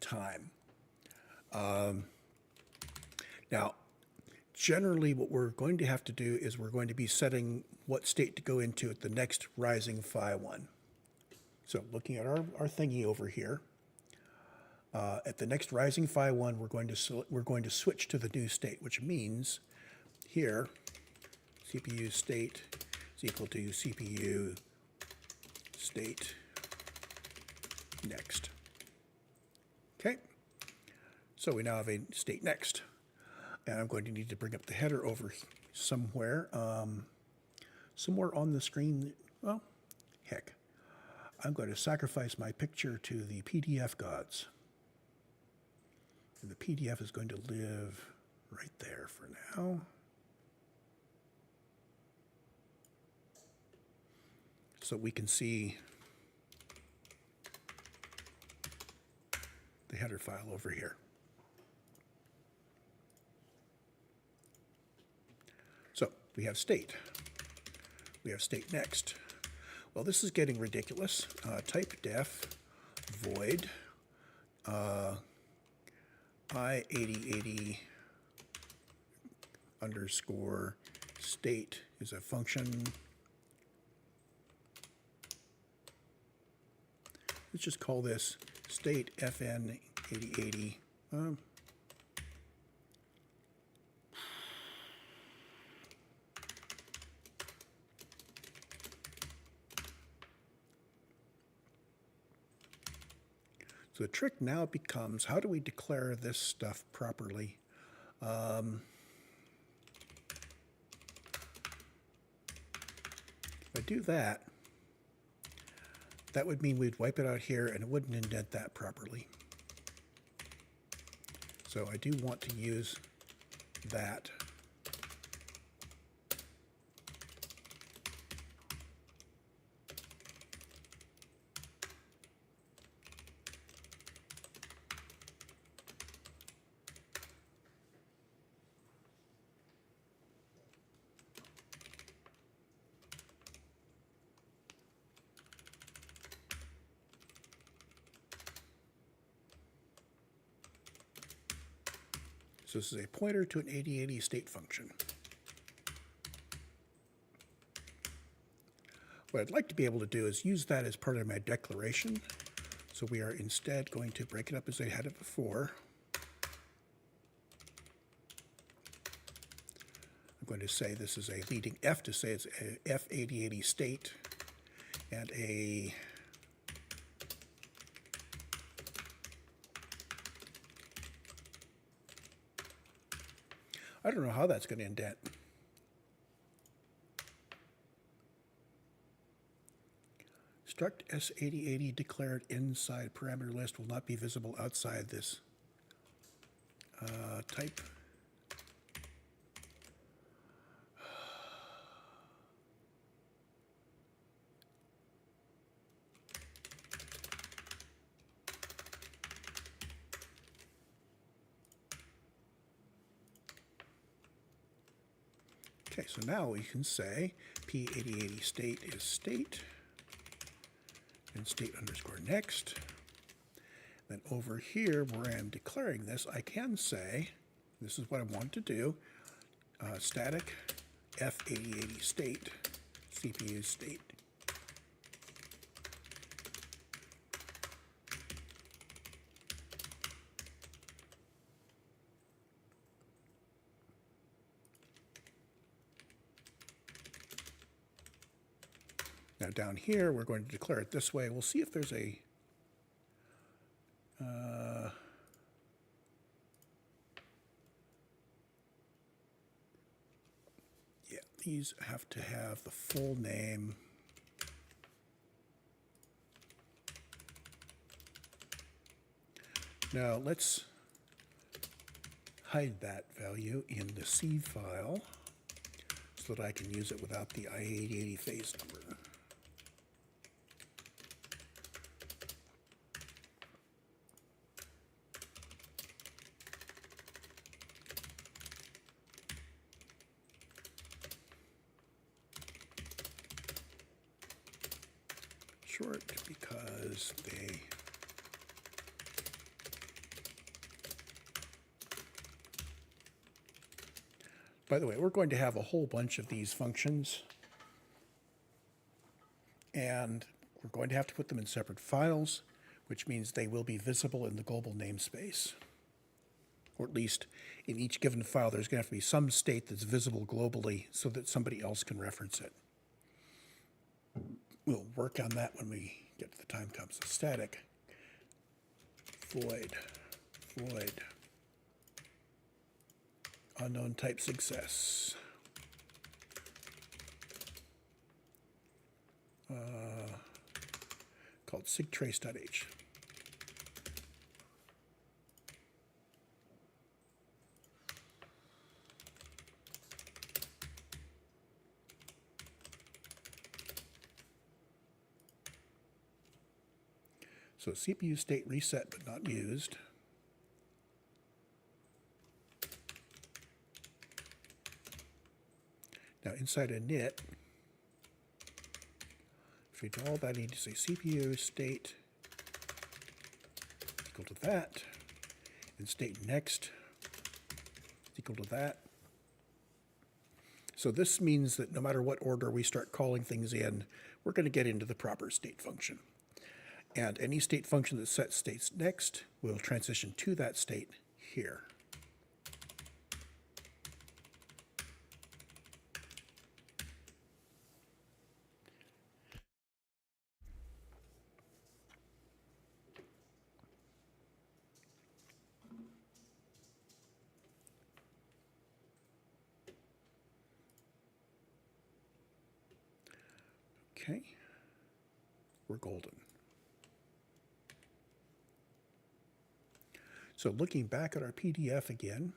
time. Now, generally what we're going to have to do is we're going to be setting what state to go into at the next rising phi 1. So looking at our thingy over here, at the next rising phi 1, we're going to switch to the new state, which means here CPU state is equal to CPU state next. Okay, so we now have a state next, and I'm going to need to bring up the header over somewhere, somewhere on the screen. Well, heck, I'm going to sacrifice my picture to the PDF gods. And the PDF is going to live right there for now. So we can see the header file over here. So we have state. We have state next. Well, this is getting ridiculous. Type def void i8080 underscore state is a function. Let's just call this state fn 8080. So the trick now becomes, how do we declare this stuff properly? If I do that, that would mean we'd wipe it out here and it wouldn't indent that properly. So I do want to use that. So this is a pointer to an 8080 state function. What I'd like to be able to do is use that as part of my declaration. So we are instead going to break it up as I had it before. I'm going to say this is a leading F to say it's a F8080 state and a I don't know how that's going to indent. Struct S8080 declared inside parameter list will not be visible outside this type. Okay, so now we can say P8080 state is state and state underscore next. Then over here where I'm declaring this, I can say, this is what I want to do, static F8080 state, CPU state. Now down here, we're going to declare it this way. We'll see if there's a yeah, these have to have the full name. Now let's hide that value in the C file so that I can use it without the I8080 phase number. Short because they By the way, we're going to have a whole bunch of these functions, and we're going to have to put them in separate files, which means they will be visible in the global namespace. Or at least in each given file, there's going to have to be some state that's visible globally so that somebody else can reference it. We'll work on that when we get to the time comes. So static void unknown type success. Called sigtrace.h. So CPU state reset but not used. Now inside a init, for all that I need to say CPU state equal to that, and state next is equal to that. So this means that no matter what order we start calling things in, we're going to get into the proper state function. And any state function that sets states next will transition to that state here. Okay, we're golden. So looking back at our PDF again,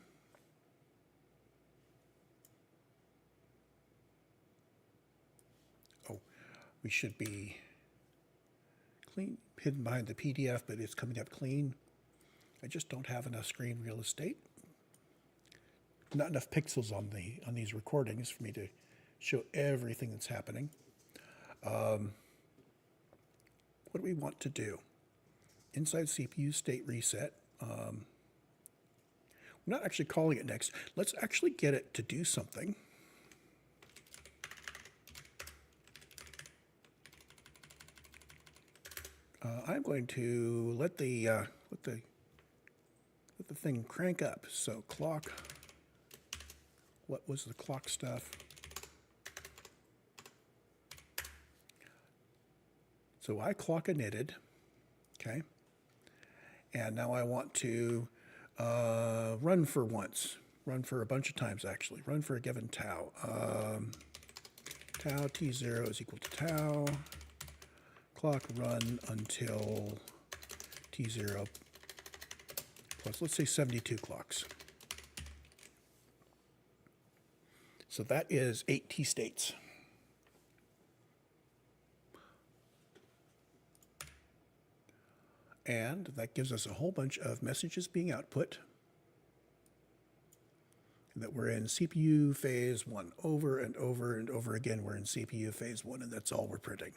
we should be clean, hidden behind the PDF, but it's coming up clean. I just don't have enough screen real estate. Not enough pixels on these recordings for me to show everything that's happening. What do we want to do? Inside CPU state reset, we're not actually calling it next. Let's actually get it to do something. I'm going to let the thing crank up. So clock. What was the clock stuff? So I clock initted, okay? And now I want to run for once. Run for a bunch of times, actually. Run for a given tau. Tau t0 is equal to tau. Clock run until t0 plus, let's say, 72 clocks. So that is 8 t-states. And that gives us a whole bunch of messages being output. And that we're in CPU phase 1 over and over and over again. We're in CPU phase 1, and that's all we're printing.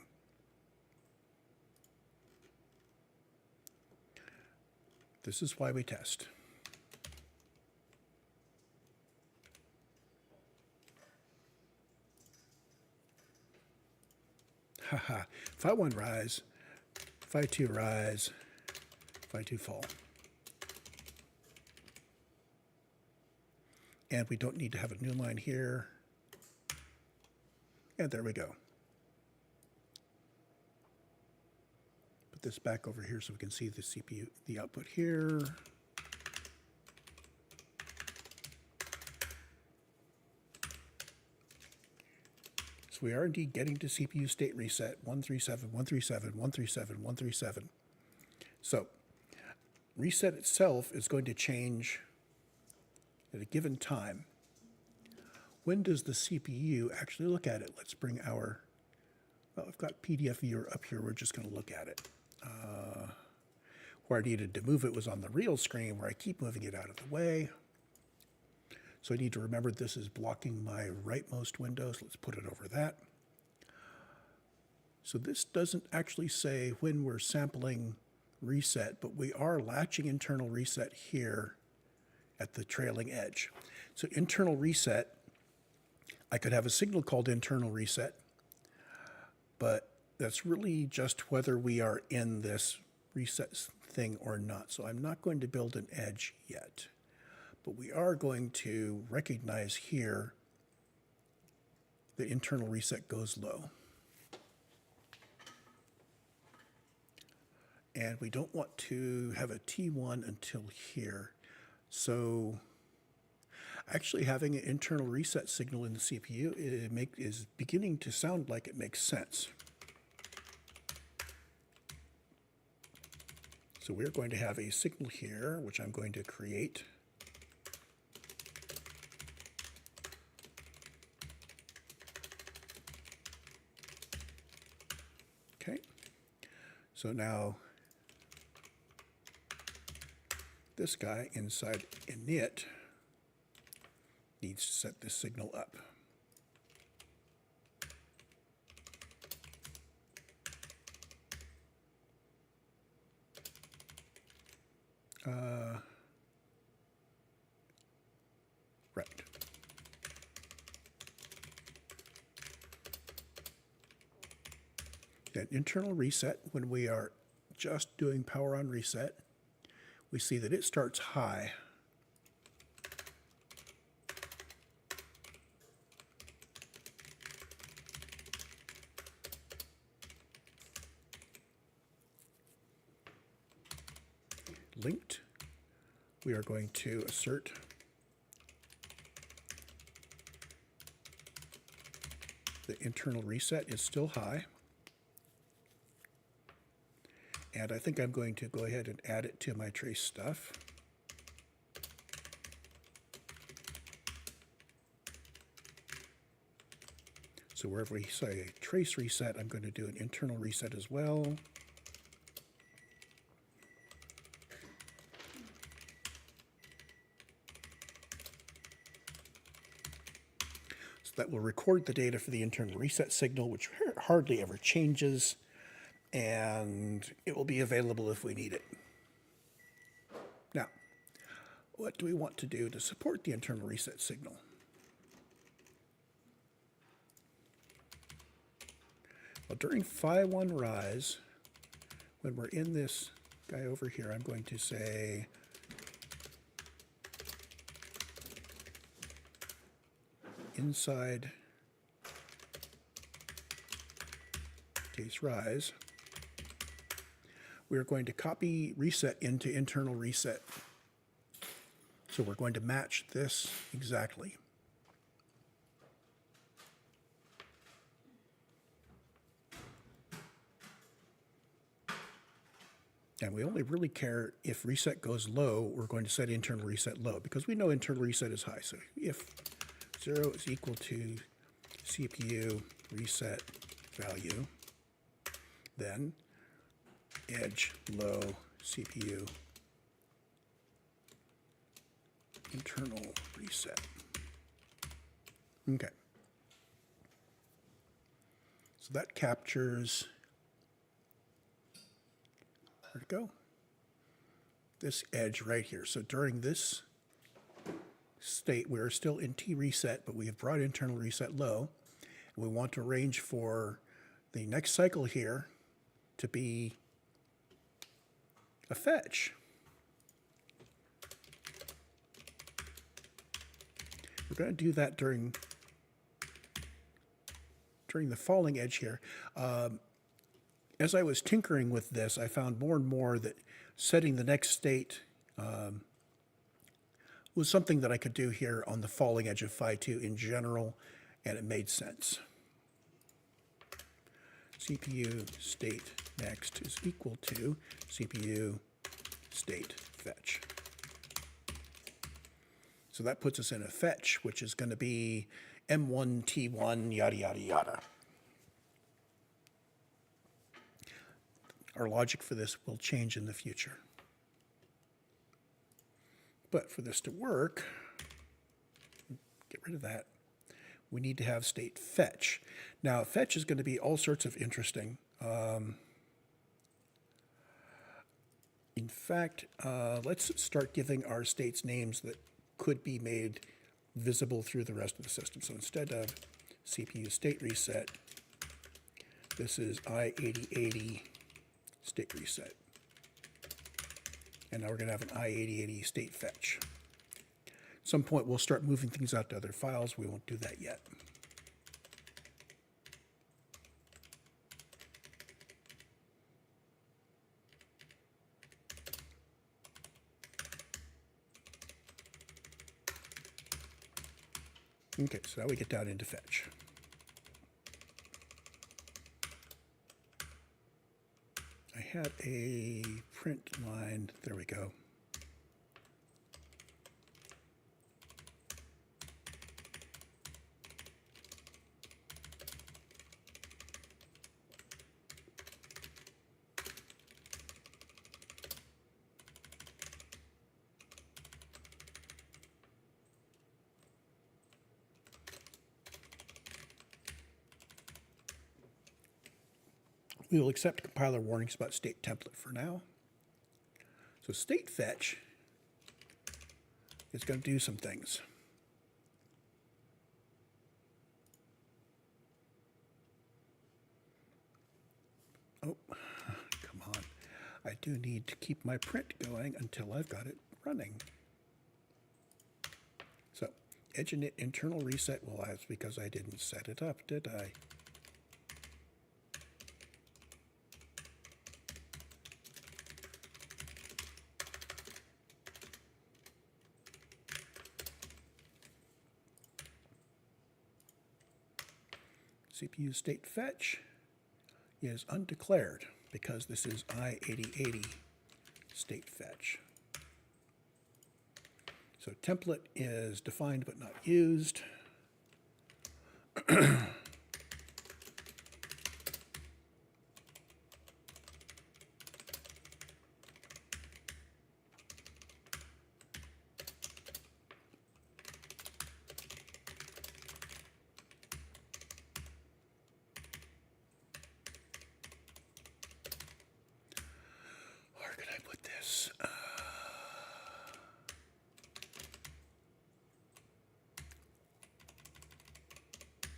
This is why we test. Haha. Phi1 rise, Phi2 rise, Phi2 fall. And we don't need to have a new line here. And there we go. Put this back over here so we can see the CPU, the output here. So we are indeed getting to CPU state reset 137, 137, 137, 137. So reset itself is going to change at a given time. When does the CPU actually look at it? Let's bring our, well, I've got PDF viewer up here. We're just going to look at it. Where I needed to move it was on the real screen, where I keep moving it out of the way. So I need to remember this is blocking my rightmost window, so let's put it over that. So this doesn't actually say when we're sampling reset, but we are latching internal reset here at the trailing edge. So internal reset I could have a signal called internal reset, but that's really just whether we are in this reset thing or not. So I'm not going to build an edge yet, but we are going to recognize here the internal reset goes low. And we don't want to have a T1 until here. So actually having an internal reset signal in the CPU is beginning to sound like it makes sense. So we're going to have a signal here, which I'm going to create. Okay, so now this guy inside init needs to set this signal up. Right. Then internal reset, when we are just doing power on reset, we see that it starts high. Linked, we are going to assert the internal reset is still high. And I think I'm going to go ahead and add it to my trace stuff. So wherever we say trace reset, I'm going to do an internal reset as well. So that will record the data for the internal reset signal, which hardly ever changes, and it will be available if we need it. Now, what do we want to do to support the internal reset signal? Well, during phi1 rise, when we're in this guy over here, I'm going to say inside case rise, we're going to copy reset into internal reset. So we're going to match this exactly. And we only really care if reset goes low, we're going to set internal reset low, because we know internal reset is high. So if 0 is equal to CPU reset value, then edge low CPU internal reset. Okay. So that captures, where'd it go? This edge right here. So during this state, we're still in T reset, but we have brought internal reset low. And we want to arrange for the next cycle here to be a fetch. We're going to do that during the falling edge here. As I was tinkering with this, I found more and more that setting the next state was something that I could do here on the falling edge of phi2 in general, and it made sense. CPU state next is equal to CPU state fetch. So that puts us in a fetch, which is going to be M1, T1, yada, yada, yada. Our logic for this will change in the future. But for this to work, get rid of that, we need to have state fetch. Now, fetch is going to be all sorts of interesting. In fact, let's start giving our states names that could be made visible through the rest of the system. So instead of CPU state reset. This is I8080 state reset. And now we're going to have an I8080 state fetch. At some point, we'll start moving things out to other files. We won't do that yet. Okay, so now we get down into fetch. I had a print line. There we go. We will accept compiler warnings about state template for now. So state fetch is going to do some things. Oh, come on. I do need to keep my print going until I've got it running. So edge init internal reset, well, that's because I didn't set it up, did I? CPU state fetch is undeclared because this is I8080 state fetch. So template is defined but not used. Where could I put this?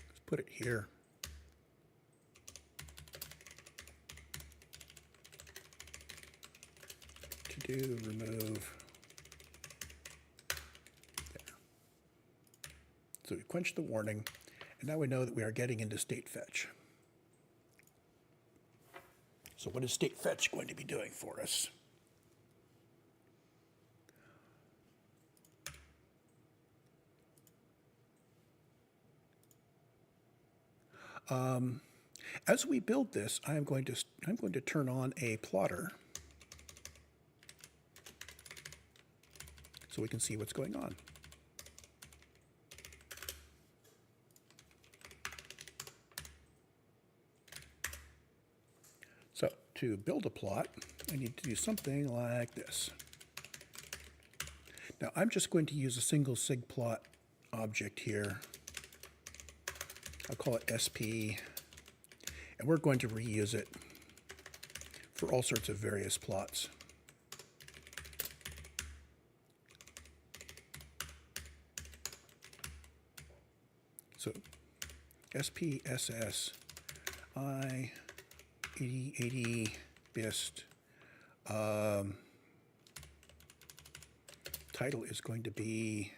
Let's put it here. To do remove. There. So we quenched the warning, and now we know that we are getting into state fetch. So what is state fetch going to be doing for us? As we build this, I'm going to turn on a plotter so we can see what's going on. So to build a plot, I need to do something like this. Now I'm just going to use a single sigplot object here. I'll call it SP, and we're going to reuse it for all sorts of various plots. So SPSS I8080 BIST. Title is going to be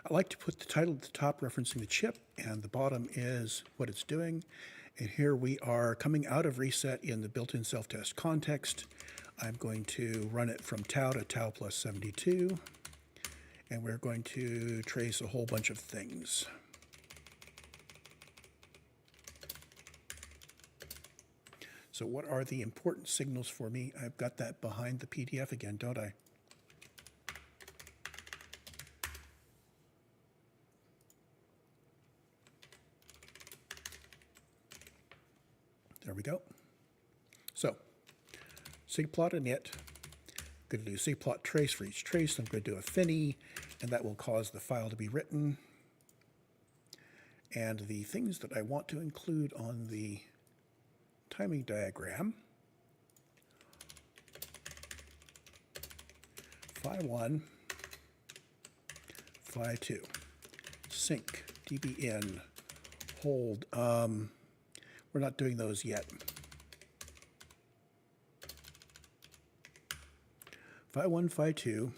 I like to put the title at the top referencing the chip, and the bottom is what it's doing. And here we are coming out of reset in the built-in self-test context. I'm going to run it from tau to tau plus 72, and we're going to trace a whole bunch of things. So what are the important signals for me? I've got that behind the PDF again, don't I? There we go. So, sigplot init. I'm going to do sigplot trace for each trace. I'm going to do a fini, and that will cause the file to be written. And the things that I want to include on the timing diagram: phi 1, phi 2, sync, db in, hold. We're not doing those yet. Phi 1, phi 2,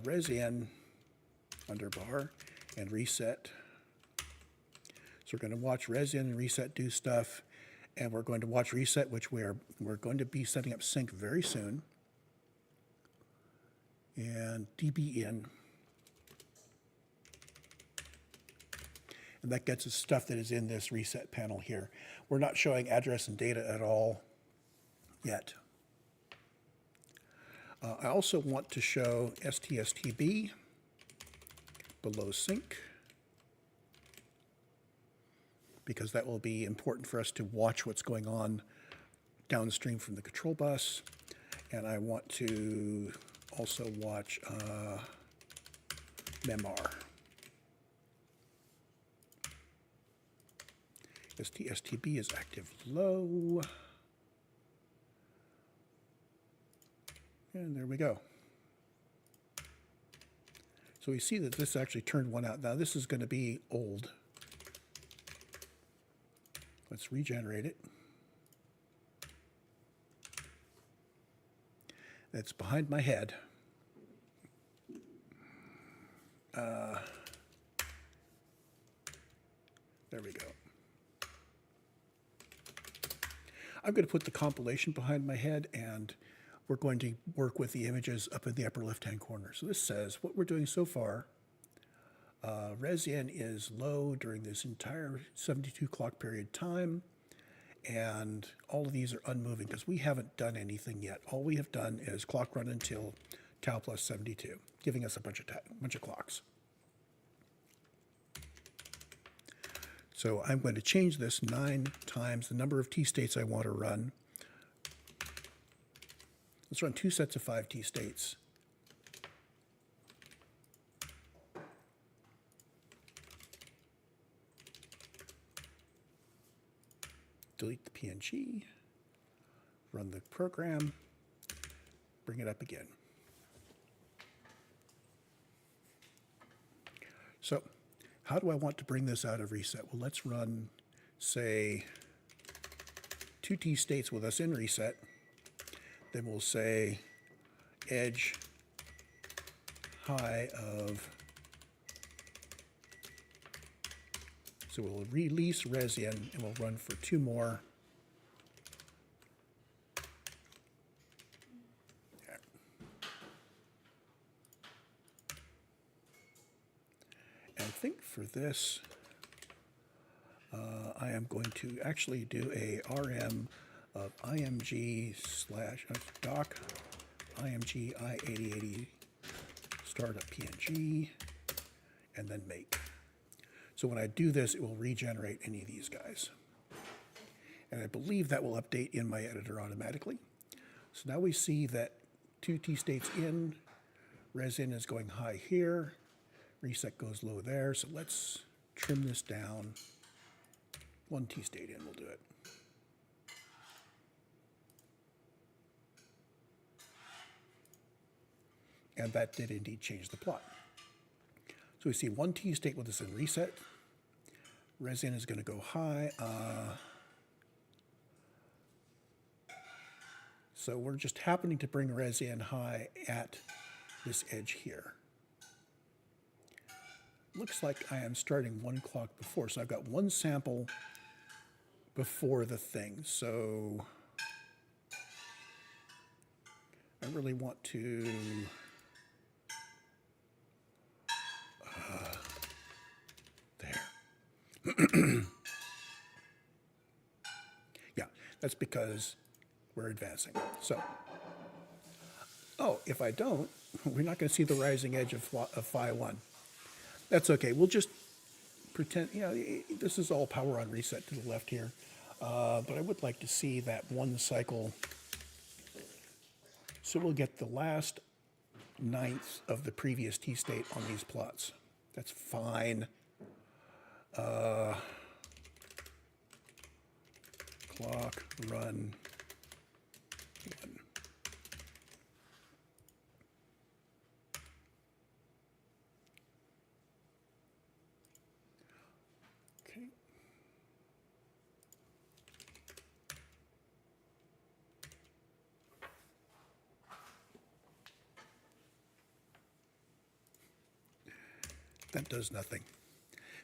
res in, underbar, and reset. So we're going to watch res in and reset do stuff, and we're going to watch reset, which we're going to be setting up sync very soon. And db in. And that gets us stuff that is in this reset panel here. We're not showing address and data at all yet. I also want to show STSTB below sync, because that will be important for us to watch what's going on downstream from the control bus. And I want to also watch memr. STSTB is active low. And there we go. So we see that this actually turned one out. Now this is going to be old. Let's regenerate it. It's behind my head. There we go. I'm going to put the compilation behind my head, and we're going to work with the images up in the upper left-hand corner. So this says what we're doing so far. Res in is low during this entire 72 clock period time, and all of these are unmoving because we haven't done anything yet. All we have done is clock run until tau plus 72, giving us a bunch of clocks. So I'm going to change this 9 times the number of t-states I want to run. Let's run 2 sets of 5 t-states. Delete the PNG, run the program, bring it up again. So how do I want to bring this out of reset? Well, let's run, say, 2 t-states with us in reset. Then we'll say edge high of, so we'll release res in, and we'll run for 2 more. There. And I think for this, I am going to actually do a rm of img slash doc img i8080 startup png, and then make. So when I do this, it will regenerate any of these guys. And I believe that will update in my editor automatically. So now we see that 2 t-states in, res in is going high here, reset goes low there. So let's trim this down. 1 t-state in will do it. And that did indeed change the plot. So we see 1 t-state with us in reset. Res in is going to go high. So we're just happening to bring res in high at this edge here. Looks like I am starting 1 clock before. So I've got 1 sample before the thing. So I really want to yeah, that's because we're advancing. So, oh, if I don't, we're not going to see the rising edge of phi 1. That's okay. We'll just pretend, this is all power on reset to the left here. But I would like to see that 1 cycle. So we'll get the last 9th of the previous t-state on these plots. That's fine. Clock run 1. Okay. That does nothing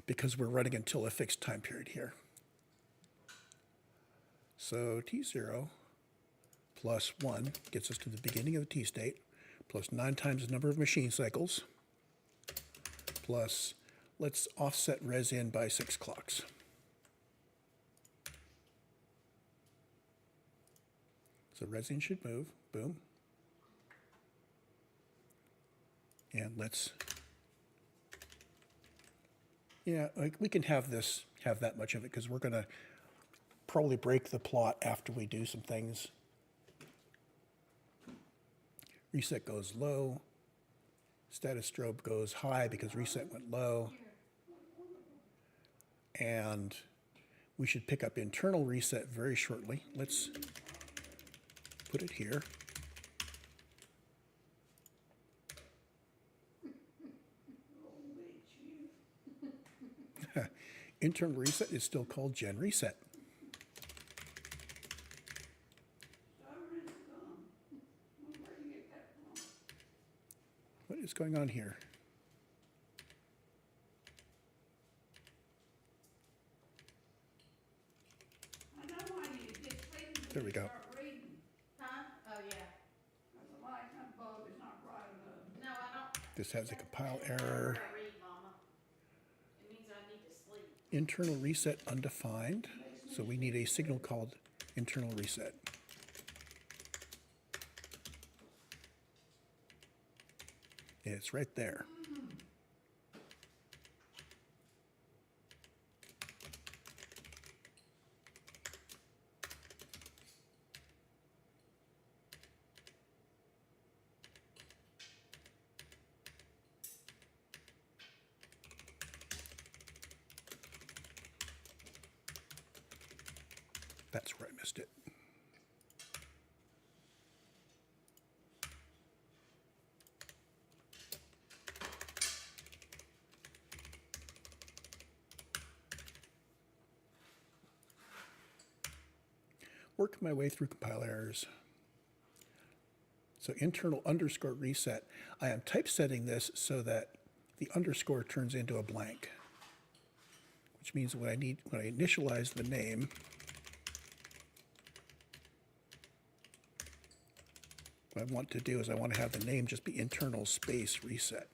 because we're running until a fixed time period here. So T0 plus 1 gets us to the beginning of the T state, plus 9 times the number of machine cycles, plus let's offset res in by 6 clocks. So res in should move, boom. And let's, yeah, we can have this, have that much of it because we're going to probably break the plot after we do some things. Reset goes low. Status strobe goes high because reset went low. And we should pick up internal reset very shortly. Let's put it here. Internal reset is still called gen reset. What is going on here? I know why you just wait until There we you go. start reading. Huh? Oh, yeah. Because the light bulb is not bright enough. No, I don't. This has a compile I error. gotta read, Mama. It means I need to sleep. Internal reset undefined. So we need a signal called internal reset. It's right there. That's where I missed it. Work my way through compile errors. So internal underscore reset. I am typesetting this so that the underscore turns into a blank, which means when I initialize the name, what I want to do is I want to have the name just be internal space reset.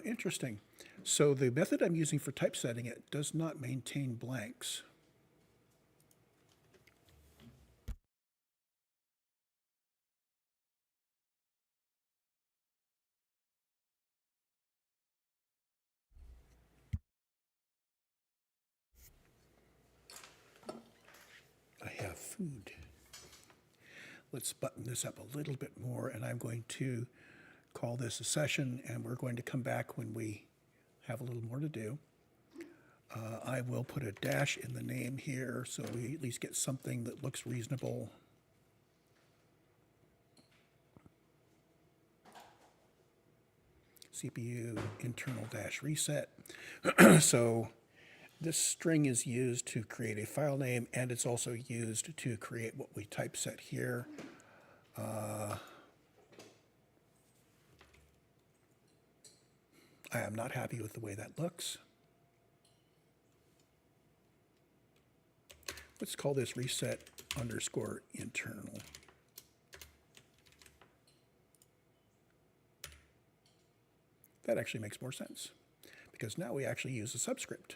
Interesting. So the method I'm using for typesetting it does not maintain blanks. I have food. Let's button this up a little bit more, and I'm going to call this a session, and we're going to come back when we have a little more to do. I will put a dash in the name here so we at least get something that looks reasonable. CPU internal dash reset. So this string is used to create a file name, and it's also used to create what we typeset here. I am not happy with the way that looks. Let's call this reset underscore internal. That actually makes more sense because now we actually use a subscript.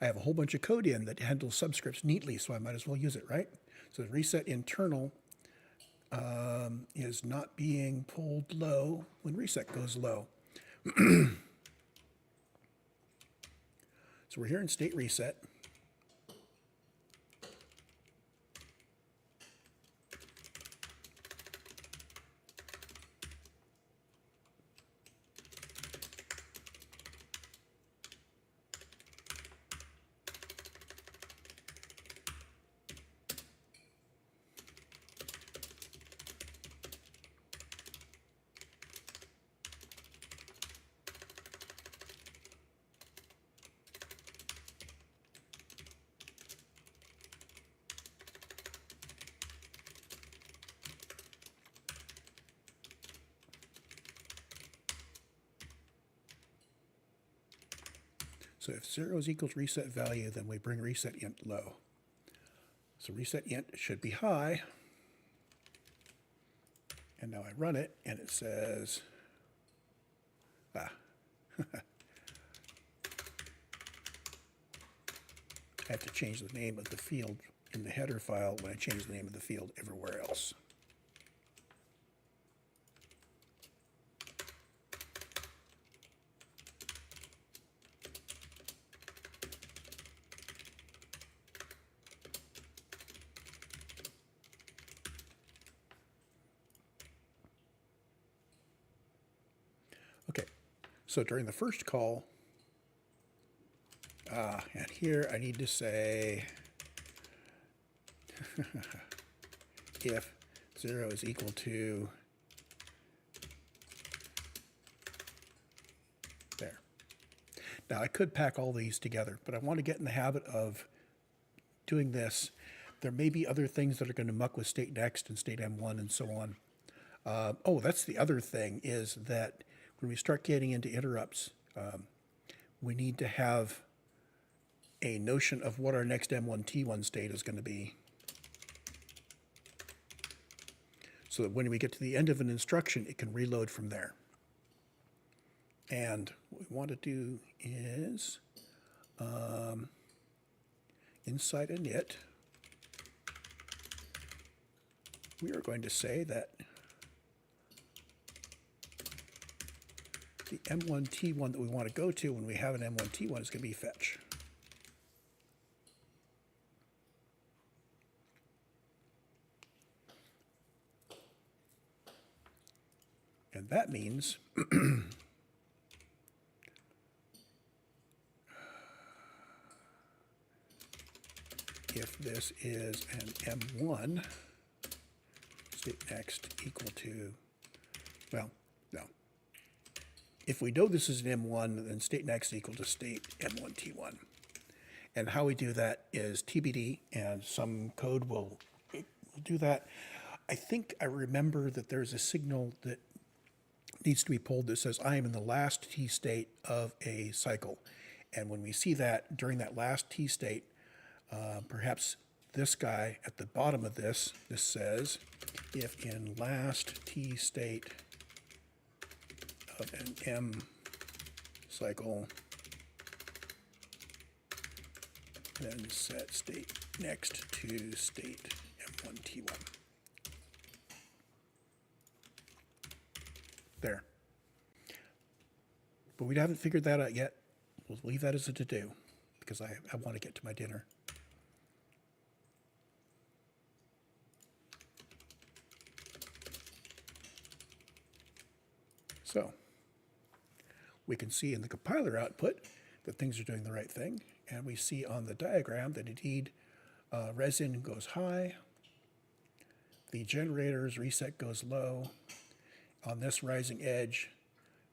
I have a whole bunch of code in that handles subscripts neatly, so I might as well use it, right? So the reset internal is not being pulled low when reset goes low. So we're here in state reset. So if 0 is equal to reset value, then we bring reset int low. So reset int should be high. And now I run it, and it says, I had to change the name of the field in the header file when I change the name of the field everywhere else. Okay, so during the first call, and here I need to say if 0 is equal to there. Now I could pack all these together, but I want to get in the habit of doing this. There may be other things that are going to muck with state next and state M1 and so on. Oh, that's the other thing, is that when we start getting into interrupts, we need to have a notion of what our next M1 T1 state is going to be, so that when we get to the end of an instruction, it can reload from there. And what we want to do is, inside init, we are going to say that the M1 T1 that we want to go to when we have an M1 T1 is going to be fetch. And that means if this is an M1, state next equal to, well, no. If we know this is an M1, then state next equal to state M1 T1. And how we do that is TBD, and some code will do that. I think I remember that there's a signal that needs to be pulled that says I am in the last T state of a cycle. And when we see that during that last T state, perhaps this guy at the bottom of this says, if in last T state of an M cycle, then set state next to state M1 T1. There. But we haven't figured that out yet. We'll leave that as a to-do, because I want to get to my dinner. So we can see in the compiler output that things are doing the right thing, and we see on the diagram that indeed resin goes high, the generator's reset goes low. On this rising edge,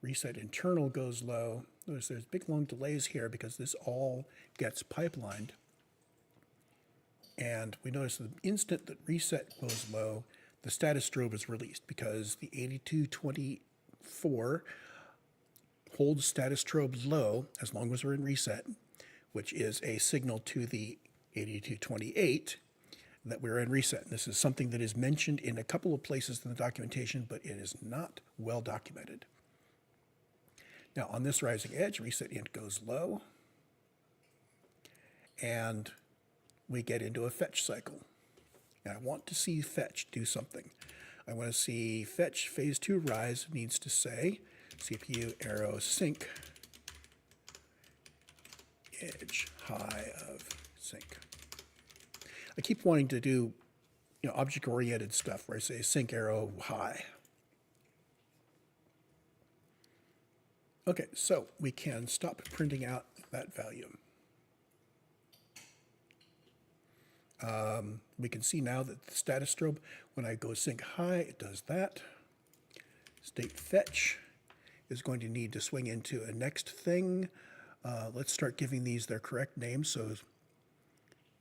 reset internal goes low. Notice there's big long delays here because this all gets pipelined. And we notice the instant that reset goes low, the status strobe is released because the 8224 holds status strobe low as long as we're in reset, which is a signal to the 8228 that we're in reset. This is something that is mentioned in a couple of places in the documentation, but it is not well documented. Now on this rising edge, reset int goes low, and we get into a fetch cycle. Now I want to see fetch do something. I want to see fetch phase 2 rise needs to say CPU arrow sync edge high of sync. I keep wanting to do, object-oriented stuff where I say sync arrow high. Okay, so we can stop printing out that value. We can see now that the status strobe, when I go sync high, it does that. State fetch is going to need to swing into a next thing. Let's start giving these their correct names. So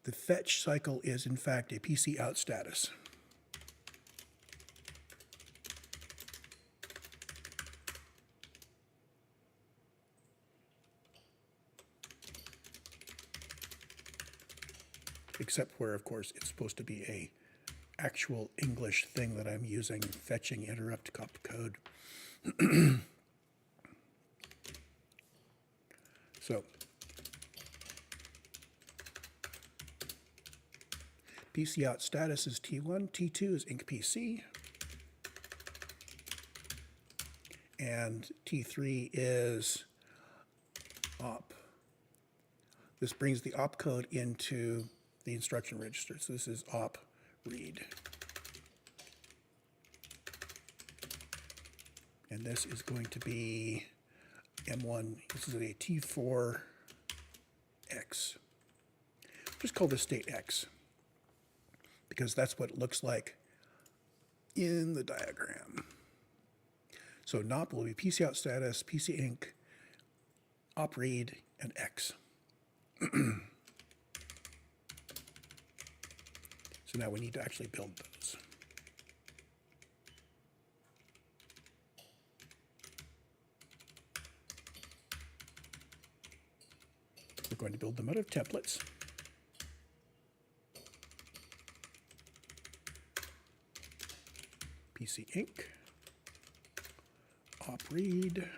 the fetch cycle is, in fact, a PC out status. except where, of course, it's supposed to be a actual English thing that I'm using, fetching interrupt code. So PC out status is T1, T2 is inc PC, and T3 is op. This brings the op code into the instruction register. So this is op read. And this is going to be M1. This is a T4X. Just call this state X, because that's what it looks like in the diagram. So NOP will be PC out status, PC inc, op read, and X. So now we need to actually build those. We're going to build them out of templates. PC inc, op read,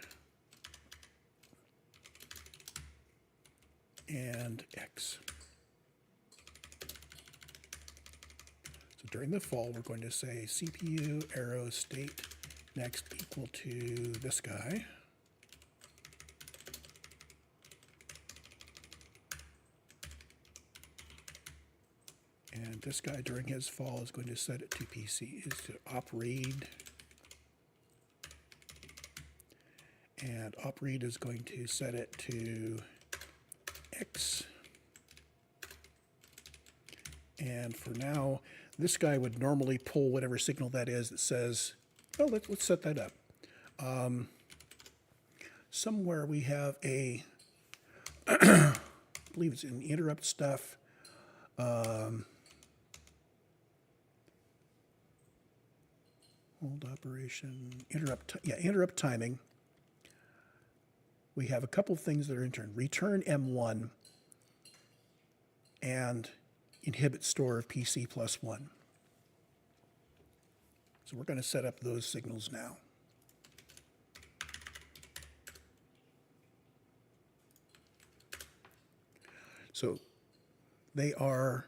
and X. So during the fall, we're going to say CPU arrow state next equal to this guy. And this guy during his fall is going to set it to PC, is to op read. And op read is going to set it to X. And for now, this guy would normally pull whatever signal that is that says, oh, let's set that up. Somewhere we have a, I believe it's in the interrupt stuff. Hold operation, interrupt timing. We have a couple things that are in turn. Return M1 and inhibit store of PC plus 1. So we're going to set up those signals now. So they are,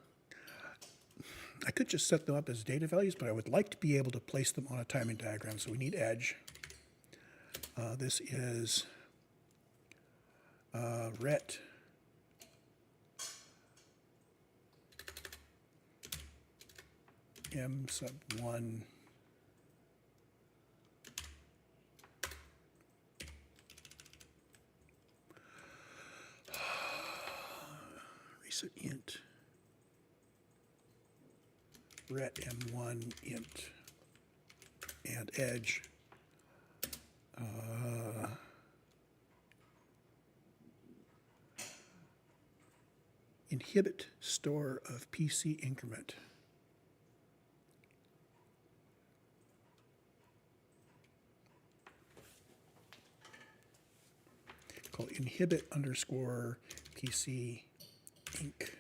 I could just set them up as data values, but I would like to be able to place them on a timing diagram. So we need edge. This is ret M sub 1 reset int ret M1 int and edge inhibit store of PC increment. Called inhibit underscore PC inc.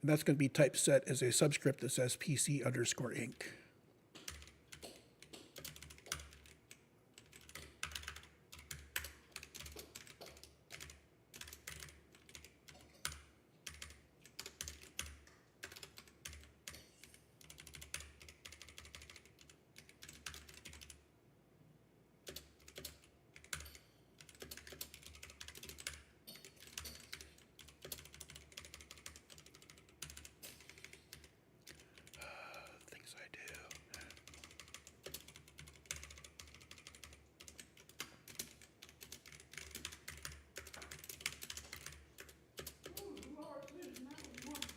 And that's going to be typeset as a subscript that says PC underscore inc. Things I do. Ooh, Lord, Susan, that was wonderful.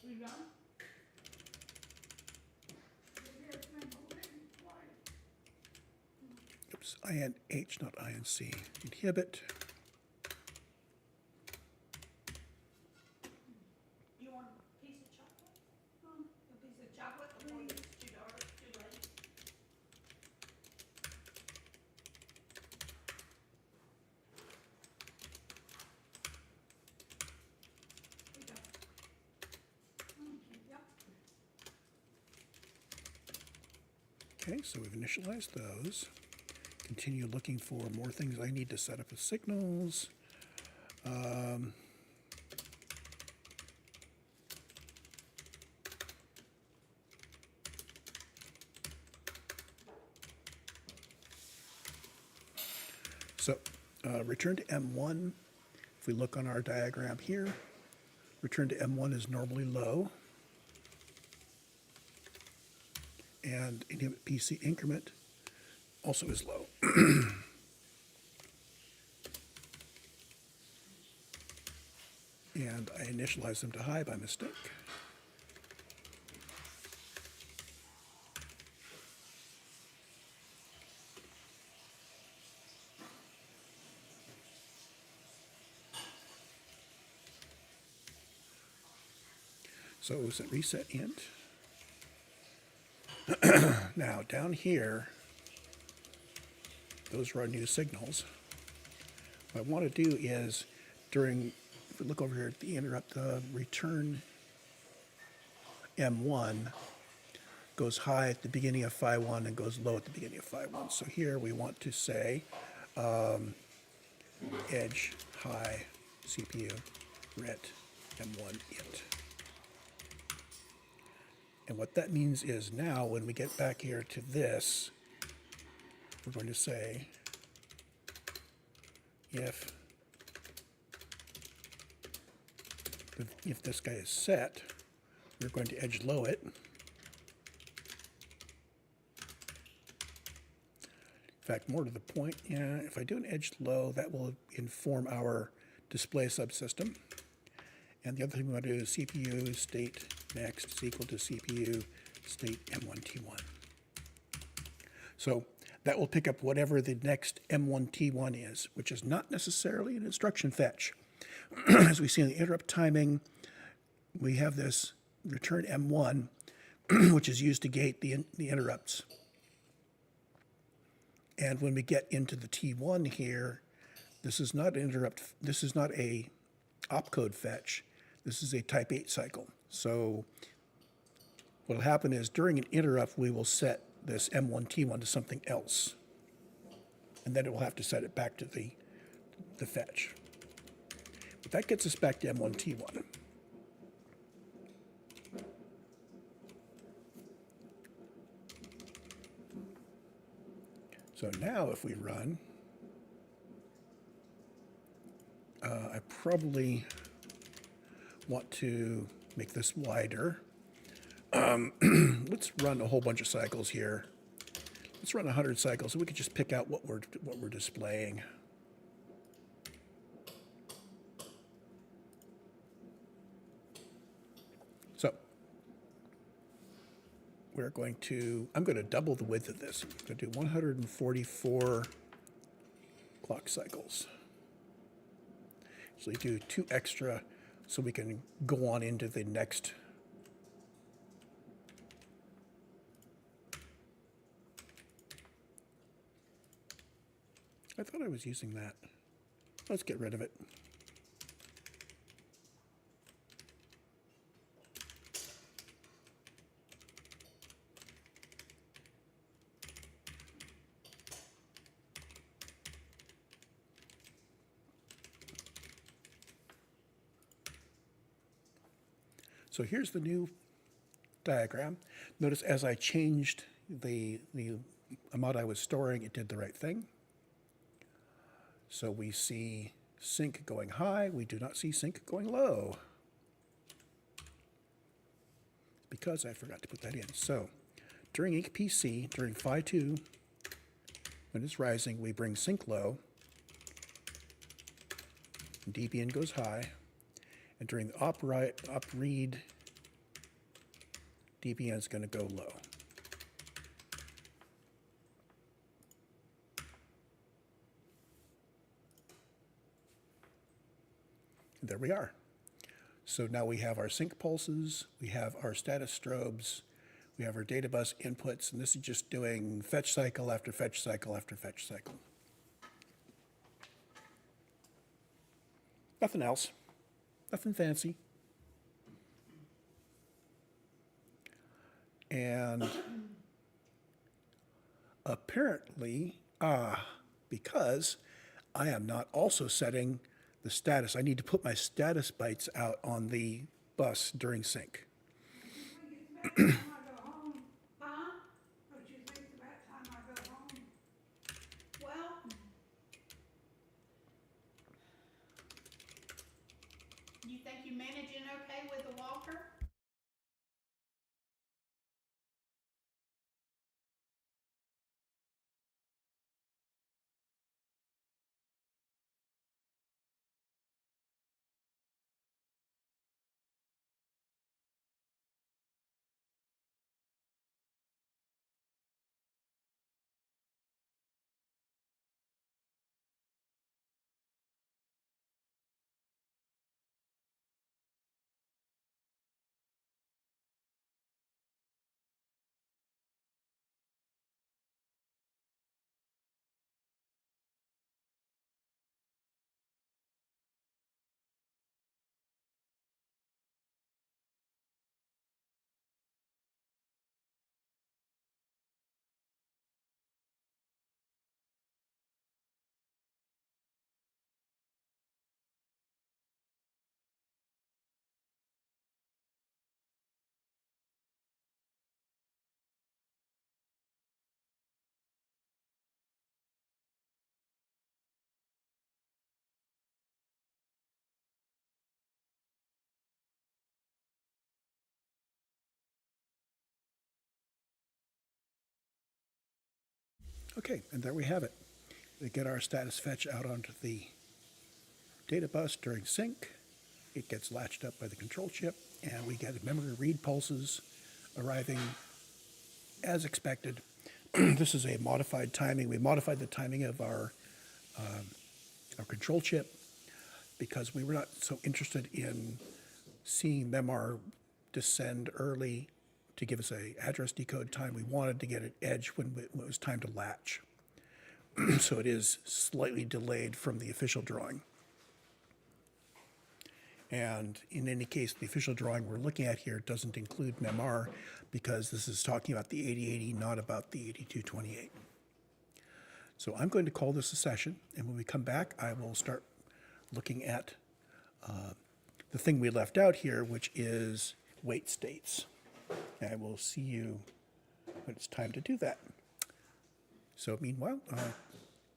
We done? Here's number one, twice. Oops, INH, not INC. Inhibit. You want a piece of chocolate? A piece of chocolate before it's too dark, too late? Okay, so we've initialized those. Continue looking for more things I need to set up as signals. So return to M1. If we look on our diagram here, return to M1 is normally low. And inhibit PC increment also is low. And I initialize them to high by mistake. So set reset int. Now down here, those are our new signals. What I want to do is during, if we look over here at the interrupt, the return M1 goes high at the beginning of phi 1 and goes low at the beginning of phi 1. So here we want to say edge high CPU ret M1 int. And what that means is now when we get back here to this, we're going to say if this guy is set, we're going to edge low it. In fact, more to the point, yeah, if I do an edge low, that will inform our display subsystem. And the other thing we want to do is CPU state next is equal to CPU state M1T1. So that will pick up whatever the next M1T1 is, which is not necessarily an instruction fetch. As we see in the interrupt timing, we have this return M1, which is used to gate the interrupts. And when we get into the T1 here, this is not an interrupt, this is not a opcode fetch. This is a type 8 cycle. So what will happen is during an interrupt, we will set this M1T1 to something else. And then it will have to set it back to the fetch. But that gets us back to M1T1. So now if we run, I probably want to make this wider. Let's run a whole bunch of cycles here. Let's run 100 cycles so we can just pick out what we're displaying. So I'm going to double the width of this. I'm going to do 144 clock cycles. So we do 2 extra so we can go on into the next. I thought I was using that. Let's get rid of it. So here's the new diagram. Notice as I changed the amount I was storing, it did the right thing. So we see sync going high. We do not see sync going low because I forgot to put that in. So during APC, during phi 2, when it's rising, we bring sync low. dbn goes high. And during the op read, dbn is going to go low. And there we are. So now we have our sync pulses, we have our status strobes, we have our data bus inputs, and this is just doing fetch cycle after fetch cycle after fetch cycle. Nothing else. Nothing fancy. And Apparently, because I am not also setting the status. I need to put my status bytes out on the bus during sync. When it's about time I go home, Huh? don't you think it's about time I go home? Well, you think you managing okay with the walker? Okay, and there we have it. We get our status fetch out onto the data bus during sync. It gets latched up by the control chip, and we get memory read pulses arriving as expected. This is a modified timing. We modified the timing of our control chip because we were not so interested in seeing memr descend early to give us a address decode time. We wanted to get an edge when it was time to latch. So it is slightly delayed from the official drawing. And in any case, the official drawing we're looking at here doesn't include memr because this is talking about the 8080, not about the 8228. So I'm going to call this a session, and when we come back, I will start looking at the thing we left out here, which is wait states. And I will see you when it's time to do that. So meanwhile,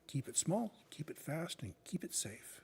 keep it small, keep it fast, and keep it safe.